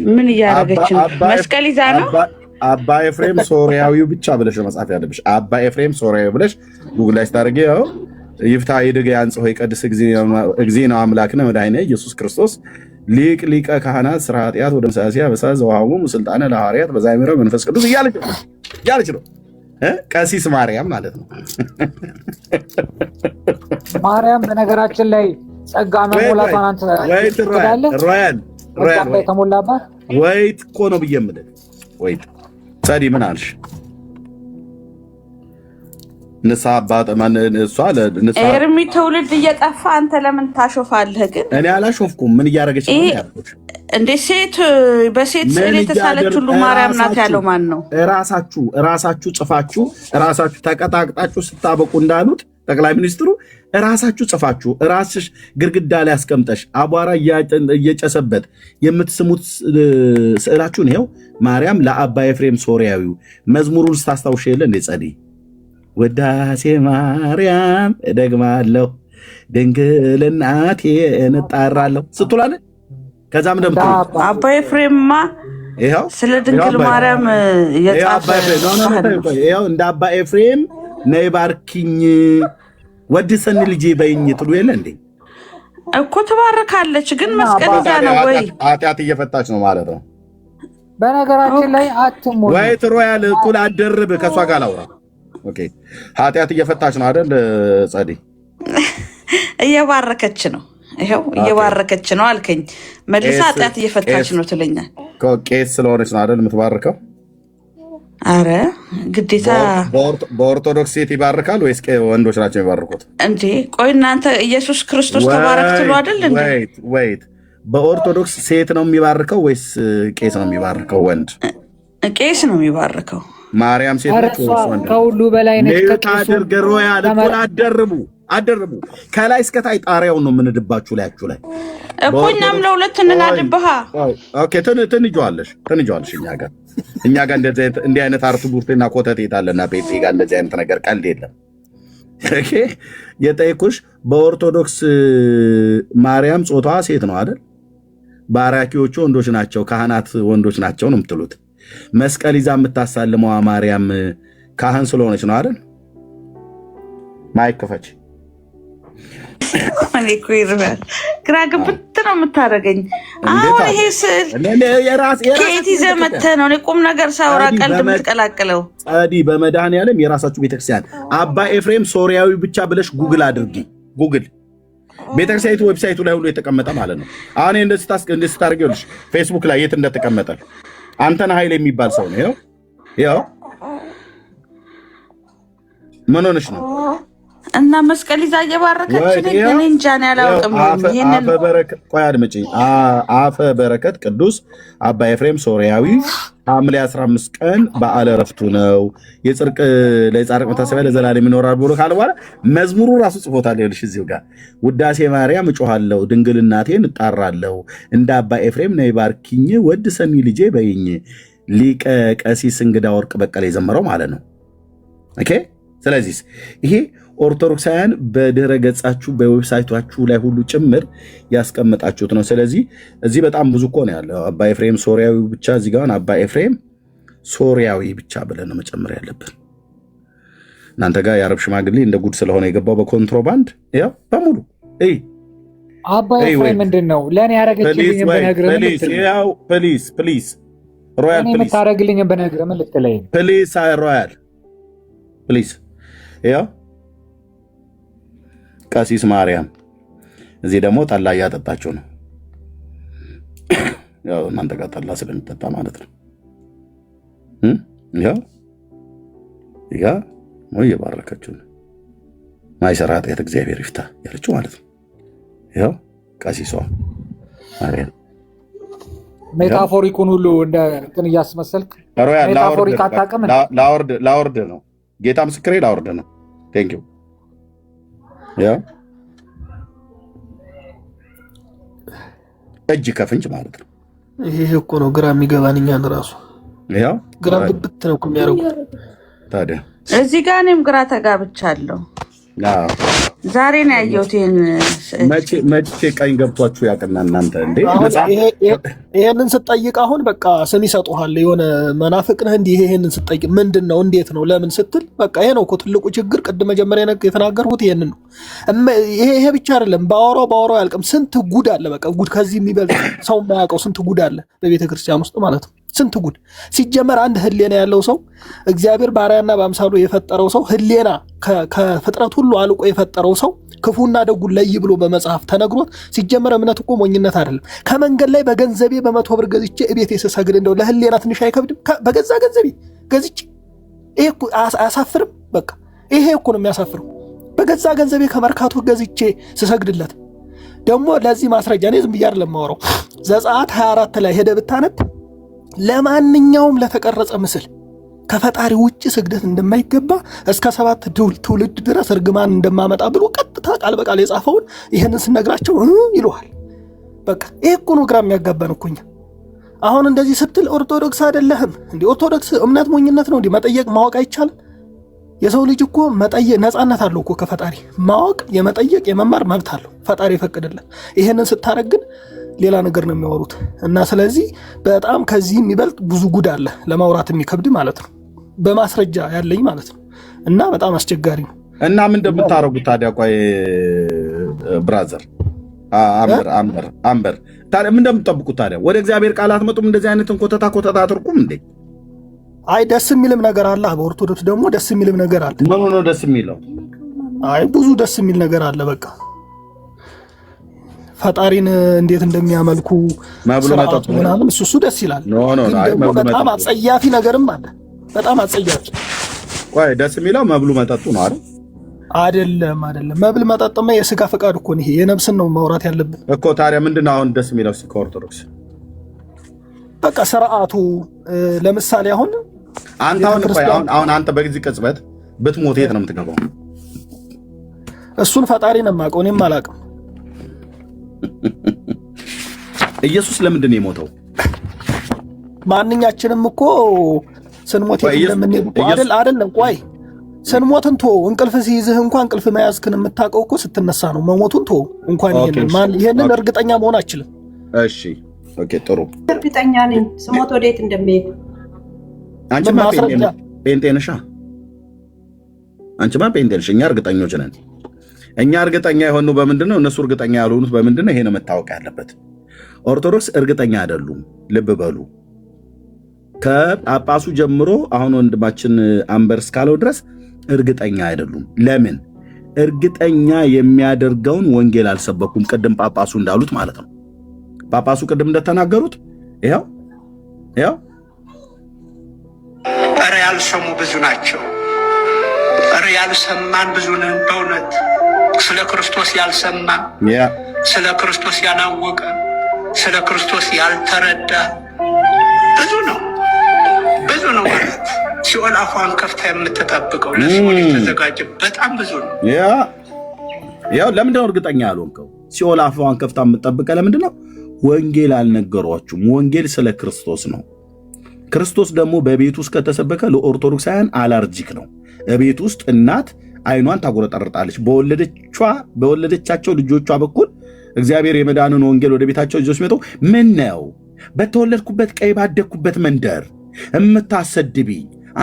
ምን እያደረገች ነው? መስቀል ይዛ ነው። አባ ኤፍሬም ሶሪያዊው ብቻ ብለሽ መጻፍ ያለብሽ። አባ ኤፍሬም ሶሪያዊ ብለሽ ጉግል ላይ ስታደርጊ ይፍታ ይድገ ያንጽሆ ይቀድስ እግዚእነ አምላክነ መድኃኒነ ኢየሱስ ክርስቶስ ሊቀ ካህናት ስራ ኃጢአት ወደ መሳሲያ በሳ ዘዋሃቡ ስልጣነ ለሐዋርያት በዛይምረ መንፈስ ቅዱስ እያለች ነው። ቀሲስ ማርያም ማለት ነው። ማርያም በነገራችን ላይ ጸጋ መሞላቷን አንተ ትላለህ። ሮያል የተሞላባት ወይት እኮ ነው ብዬ የምልህ። ወይት ጸዲ ምን አልሽ? ንስሐ አባት ማን እሷ ለንስሐ ኤርሚ ትውልድ እየጠፋ አንተ ለምን ታሾፋለህ? ግን እኔ አላሾፍኩም። ምን እያደረገች ነው ያልኩት? እንደ ሴት በሴት ስዕል የተሳለች ሁሉ ማርያም ናት ያለው ማን ነው? ራሳችሁ ጽፋችሁ ራሳችሁ ተቀጣቅጣችሁ ስታበቁ እንዳሉት ጠቅላይ ሚኒስትሩ ራሳችሁ ጽፋችሁ ራስሽ ግድግዳ ላይ አስቀምጠሽ አቧራ እየጨሰበት የምትስሙት ስዕላችሁን ይኸው ማርያም ለአባ ኤፍሬም ሶሪያዊው መዝሙሩን ስታስታውሽ የለ እንደ ጸዲ ወዳሴ ማርያም እደግማለሁ ድንግል እናቴ እንጣራለሁ ስትላለ። ከዛም ደምቱ አባ ኤፍሬምማ ይኸው ስለ ድንግል ማርያም የጻፈ ይኸው እንደ አባ ኤፍሬም ነይ ባርኪኝ ወድሰን ልጄ በይኝ ትሉ የለ እንዴ እኮ ትባረካለች። ግን መስቀል ይዛ ነው ወይ ኃጢአት እየፈታች ነው ማለት ነው። በነገራችን ላይ አትሙ ወይ ትሮያል ቁል አደርብ ከሷ ጋር ላውራ። ኦኬ ኃጢአት እየፈታች ነው አይደል? ጸዲ እየባረከች ነው። ይኸው እየባረከች ነው አልከኝ። መልሳ ኃጢአት እየፈታች ነው ትለኛል። ቄስ ስለሆነች ነው አይደል የምትባርከው? አረ ግዴታ በኦርቶዶክስ ሴት ይባርካል ወይስ ወንዶች ናቸው የሚባርኩት? እንዴ ቆይ እናንተ ኢየሱስ ክርስቶስ ተባረክ ትሉ አይደል እንዴ? ወይት በኦርቶዶክስ ሴት ነው የሚባርከው ወይስ ቄስ ነው የሚባርከው? ወንድ ቄስ ነው የሚባርከው። ማርያም ሴት ነች ወይስ ወንድ? ከሁሉ በላይ ነች። ሮያል አደርቡ ከላይ እስከ ታች ጣሪያውን ነው የምንድባችሁ ላያችሁ ላይ እኮ እኛም ለሁለት እንናድብሃ። ኦኬ ትንጇዋለሽ እኛ ጋር እንዲህ አይነት አርቱ ቡርቴና ኮተት የታለና ጴንጤ ጋር እንደዚህ አይነት ነገር ቀልድ የለም። ኦኬ የጠየኩሽ በኦርቶዶክስ ማርያም ጾታዋ ሴት ነው አይደል? ባራኪዎቹ ወንዶች ናቸው፣ ካህናት ወንዶች ናቸው ነው የምትሉት። መስቀል ይዛ የምታሳልመዋ ማርያም ካህን ስለሆነች ነው አይደል? ማይከፈች እኔ እኮ ይርባል ግራ ግብት ነው የምታደርገኝ። አሁን ይሄ ስል ከየት ይዘህ መተህ ነው? እኔ ቁም ነገር ሳውራ ቀልድ የምትቀላቅለው? ጸዲ በመድኃኔዓለም የራሳችሁ ቤተክርስቲያን አባ ኤፍሬም ሶሪያዊ ብቻ ብለሽ ጉግል አድርጊ። ጉግል ቤተክርስቲያኒቱ ዌብሳይቱ ላይ ሁሉ የተቀመጠ ማለት ነው። አሁን እንደዚህ ታደርጊያለሽ ፌስቡክ ላይ የት እንደተቀመጠ አንተነህ ኃይሌ የሚባል ሰው ነው። ይኸው ምን ሆነሽ ነው? እና መስቀል ይዛ እየባረከች እኔ እንጃ ነው ያላውቅም። ይሄንን ቆይ አድምጪኝ። አፈ በረከት ቅዱስ አባ ኤፍሬም ሶሪያዊ ሐምሌ 15 ቀን በዓለ ዕረፍቱ ነው። ለጻድቅ መታሰቢያ ለዘላለም ይኖራል ብሎ ካለ በኋላ መዝሙሩ ራሱ ጽፎታል። ይኸውልሽ እዚሁ ጋር ውዳሴ ማርያም እጮሃለሁ፣ ድንግል እናቴን እጣራለሁ፣ እንደ አባ ኤፍሬም ነይ ባርኪኝ፣ ወድ ሰኒ ልጄ በይኝ፣ ሊቀ ቀሲስ እንግዳ ወርቅ በቀለ የዘመረው ማለት ነው። ኦኬ ስለዚህ ይሄ ኦርቶዶክሳውያን በድረ ገጻችሁ በዌብሳይታችሁ ላይ ሁሉ ጭምር ያስቀመጣችሁት ነው። ስለዚህ እዚህ በጣም ብዙ እኮ ነው ያለው። አባ ኤፍሬም ሶሪያዊ ብቻ እዚህ ጋር አባ ኤፍሬም ሶሪያዊ ብቻ ብለን ነው መጨመር ያለብን። እናንተ ጋር የአረብ ሽማግሌ እንደ ጉድ ስለሆነ የገባው በኮንትሮባንድ ያው በሙሉ አባ ኤፍሬም ምንድን ነው ለእኔ ያደረገችልኝ በነግርህ ፕሊዝ ሮያል የምታደርግልኝ በነግርህ ምን ልትለኝ? ፕሊዝ ሮያል ፕሊዝ ያው ቀሲስ ማርያም እዚህ ደግሞ ጠላ እያጠጣችሁ ነው። ያው እናንተ ጋር ጠላ ስለሚጠጣ ማለት ነው። ሞ እየባረከችው ነው። ማይሰራ ኃጢአት እግዚአብሔር ይፍታ ያለችው ማለት ነው። ያው ቀሲሷ ማርያም ሜታፎሪኩን ሁሉ እንትን እያስመሰልክ ሜታፎሪክ አታውቅም። ላወርድ ነው ጌታ ምስክሬ፣ ላወርድ ነው። ቴንክ ዩ እጅ ከፍንጭ ማለት ነው። ይሄ እኮ ነው ግራ የሚገባን እኛን ራሱ ግራ ግብት ነው የሚያደርጉት። ታዲያ እዚህ ጋር እኔም ግራ ተጋብቻለሁ። ዛሬ ነው ያየሁት። መቼ ቀኝ ገብቷችሁ ያቅና እናንተ እንዴ? ይሄንን ስጠይቅ አሁን በቃ ስም ይሰጡሃል። የሆነ መናፍቅ ነህ እንዲህ ይሄንን ስጠይቅ ምንድን ነው እንዴት ነው ለምን ስትል በቃ ይሄ ነው እኮ ትልቁ ችግር። ቅድም መጀመሪያ የተናገርኩት ይሄንን ነው። ይሄ ብቻ አይደለም፣ ባወራው ያልቅም። ስንት ጉድ አለ። በቃ ጉድ ከዚህ የሚበልጥ ሰው የማያውቀው ስንት ጉድ አለ በቤተ ክርስቲያን ውስጥ ማለት ነው። ስንት ጉድ ሲጀመር አንድ ህሌና ያለው ሰው እግዚአብሔር ባሪያና በአምሳሉ የፈጠረው ሰው ህሌና ከፍጥረት ሁሉ አልቆ የፈጠረው ሰው ክፉና ደጉን ለይ ብሎ በመጽሐፍ ተነግሮት ሲጀመር እምነት እኮ ሞኝነት አይደለም። ከመንገድ ላይ በገንዘቤ በ100 ብር ገዝቼ እቤቴ ስሰግድ እንደው ለህሌና ትንሽ አይከብድም? በገዛ ገንዘቤ ገዝቼ ይሄ እኮ አያሳፍርም? በቃ ይሄ እኮ ነው የሚያሳፍረው። በገዛ ገንዘቤ ከመርካቶ ገዝቼ ስሰግድለት ደግሞ ለዚህ ማስረጃ እኔ ዝም ብዬ አይደለም የማወራው። ዘጸአት 24 ላይ ሄደህ ብታነብ ለማንኛውም ለተቀረጸ ምስል ከፈጣሪ ውጭ ስግደት እንደማይገባ እስከ 7 ትውልድ ድረስ እርግማን እንደማመጣ ብሎ ቀጥታ ቃል በቃል የጻፈውን ይሄንን ስነግራቸው ይሉሃል። በቃ ይሄ እኮ ነው ግራ የሚያጋባን እኮ እኛ። አሁን እንደዚህ ስትል ኦርቶዶክስ አይደለህም እንዴ? ኦርቶዶክስ እምነት ሞኝነት ነው እንዴ? መጠየቅ ማወቅ አይቻልም? የሰው ልጅ እኮ መጠየቅ ነፃነት አለው እኮ ከፈጣሪ ማወቅ፣ የመጠየቅ የመማር መብት አለው ፈጣሪ የፈቀደለት። ይሄንን ስታረግ ግን ሌላ ነገር ነው የሚያወሩት። እና ስለዚህ በጣም ከዚህ የሚበልጥ ብዙ ጉድ አለ ለማውራት የሚከብድ ማለት ነው፣ በማስረጃ ያለኝ ማለት ነው። እና በጣም አስቸጋሪ ነው። እና ምን እንደምታረጉት ታዲያ? ቆይ ብራዘር አምበር ታዲያ ምን እንደምትጠብቁት ታዲያ? ወደ እግዚአብሔር ቃል አትመጡም? እንደዚህ አይነትን ኮተታ አትርቁም እንዴ? አይ ደስ የሚልም ነገር አለ። በኦርቶዶክስ ደግሞ ደስ የሚልም ነገር አለ። ምን ነው ደስ የሚለው? አይ ብዙ ደስ የሚል ነገር አለ። በቃ ፈጣሪን እንዴት እንደሚያመልኩ ስርዓቱ ምናምን እሱ ደስ ይላል። ግን ደግሞ በጣም አጸያፊ ነገርም አለ። በጣም አጸያፊ። ቆይ ደስ የሚለው መብሉ መጠጡ ነው አይደል? አይደለም። መብል መጠጥማ የስጋ ፈቃድ እኮ ነው። ይሄ የነፍስን ነው ማውራት ያለብን እኮ። ታዲያ ምንድነው አሁን ደስ የሚለው ከኦርቶዶክስ? በቃ ስርዓቱ። ለምሳሌ አሁን አሁን አንተ በዚህ ቅጽበት ብትሞት የት ነው የምትገባው? እሱን ፈጣሪ ነው የማውቀው፣ እኔም አላውቅም። ኢየሱስ ለምንድን ነው የሞተው? ማንኛችንም እኮ ስንሞት እንደምንሄድ አይደለም። ቆይ ስንሞትን ቶ እንቅልፍ ሲይዝህ እንኳን እንቅልፍ መያዝክን የምታውቀው እኮ ስትነሳ ነው። መሞቱን ቶ እንኳን ይሄንን እርግጠኛ መሆን አችልም። እሺ ኦኬ ጥሩ። እርግጠኛ ነኝ ስሞት ወዴት እንደሚሄድ። አንቺማ ጴንጤ ነሽ፣ እኛ እርግጠኞች ነን። እኛ እርግጠኛ የሆኑ በምንድን ነው? እነሱ እርግጠኛ ያልሆኑት በምንድን ነው? ይሄ ነው መታወቅ ያለበት። ኦርቶዶክስ እርግጠኛ አይደሉም። ልብ በሉ። ከጳጳሱ ጀምሮ አሁን ወንድማችን አንበር እስካለው ድረስ እርግጠኛ አይደሉም። ለምን? እርግጠኛ የሚያደርገውን ወንጌል አልሰበኩም። ቅድም ጳጳሱ እንዳሉት ማለት ነው። ጳጳሱ ቅድም እንደተናገሩት ይኸው ኧረ ያልሰሙ ብዙ ናቸው። ኧረ ያልሰማን ብዙ ነን። በእውነት ስለ ክርስቶስ ያልሰማ፣ ስለ ክርስቶስ ያላወቀ፣ ስለ ክርስቶስ ያልተረዳ ብዙ ነው ማለት ሲኦል አፏን ከፍታ የምትጠብቀው ለሲኦል የተዘጋጀ በጣም ብዙ ነው። ያው ለምንድነው እርግጠኛ ያልሆንከው? ሲኦል አፏን ከፍታ የምትጠብቀ ለምንድን ነው? ወንጌል አልነገሯችሁም። ወንጌል ስለ ክርስቶስ ነው። ክርስቶስ ደግሞ በቤት ውስጥ ከተሰበከ ለኦርቶዶክሳውያን አላርጂክ ነው። በቤት ውስጥ እናት አይኗን ታጎረጠርጣለች። በወለደቻቸው ልጆቿ በኩል እግዚአብሔር የመዳንን ወንጌል ወደ ቤታቸው ይዞ ሲመጡ ምን ነው በተወለድኩበት ቀይ ባደግኩበት መንደር እምታሰድቢ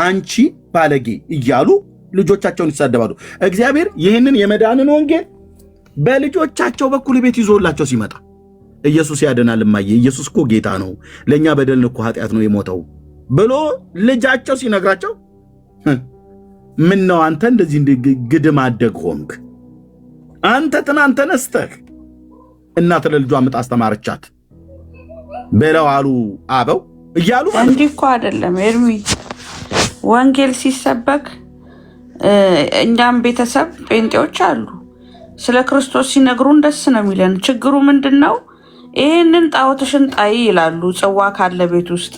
አንቺ ባለጌ እያሉ ልጆቻቸውን ይሳደባሉ። እግዚአብሔር ይህንን የመዳንን ወንጌል በልጆቻቸው በኩል ቤት ይዞላቸው ሲመጣ ኢየሱስ ያድናል እማዬ፣ ኢየሱስ እኮ ጌታ ነው፣ ለእኛ በደልን እኮ ኃጢአት ነው የሞተው ብሎ ልጃቸው ሲነግራቸው ምን ነው አንተ እንደዚህ ግድም አደግ ሆንክ? አንተ ትናንት ተነስተህ እናት ለልጇ ምጥ አስተማረቻት ብለው አሉ አበው እያሉ። እንዲህ እኮ አይደለም ኤርሚ፣ ወንጌል ሲሰበክ እኛም ቤተሰብ ጴንጤዎች አሉ ስለ ክርስቶስ ሲነግሩን ደስ ነው የሚለን። ችግሩ ምንድን ነው? ይህንን ጣዖትሽን ጣይ ይላሉ። ጽዋ ካለ ቤት ውስጥ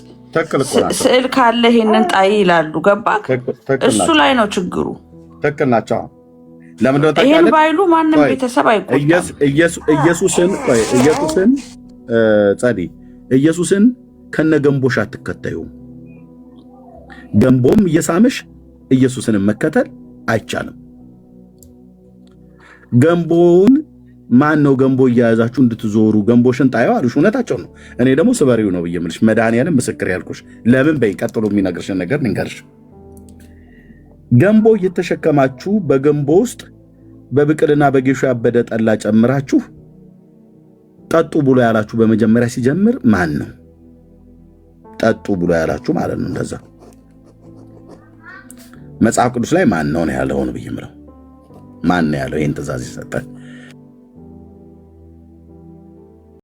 ስዕል ካለ ይህንን ጣይ ይላሉ። ገባክ? እሱ ላይ ነው ችግሩ። ትክክል ናቸው። ለምንድነው ይህን ባይሉ ማንም ቤተሰብ አይቆጣም። ኢየሱስን ከነ ገንቦሽ አትከተዩ። ገንቦም እየሳመሽ ኢየሱስን መከተል አይቻልም። ገንቦውን ማን ነው ገንቦ እያያዛችሁ እንድትዞሩ ገንቦሽን ጣየው አሉሽ። እውነታቸው ነው። እኔ ደግሞ ስበሪው ነው ብዬ የምልሽ መድኃኒዓለም ምስክር ያልኩሽ። ለምን በይ ቀጥሎ የሚነግርሽን ነገር ልንገርሽ። ገንቦ እየተሸከማችሁ በገንቦ ውስጥ በብቅልና በጌሾ ያበደ ጠላ ጨምራችሁ ጠጡ ብሎ ያላችሁ በመጀመሪያ ሲጀምር ማን ነው? ጠጡ ብሎ ያላችሁ ማለት ነው። እንደዛ መጽሐፍ ቅዱስ ላይ ማን ነው ያለው ነው ብዬ የምለው። ማን ነው ያለው ይህን ትእዛዝ ይሰጣል?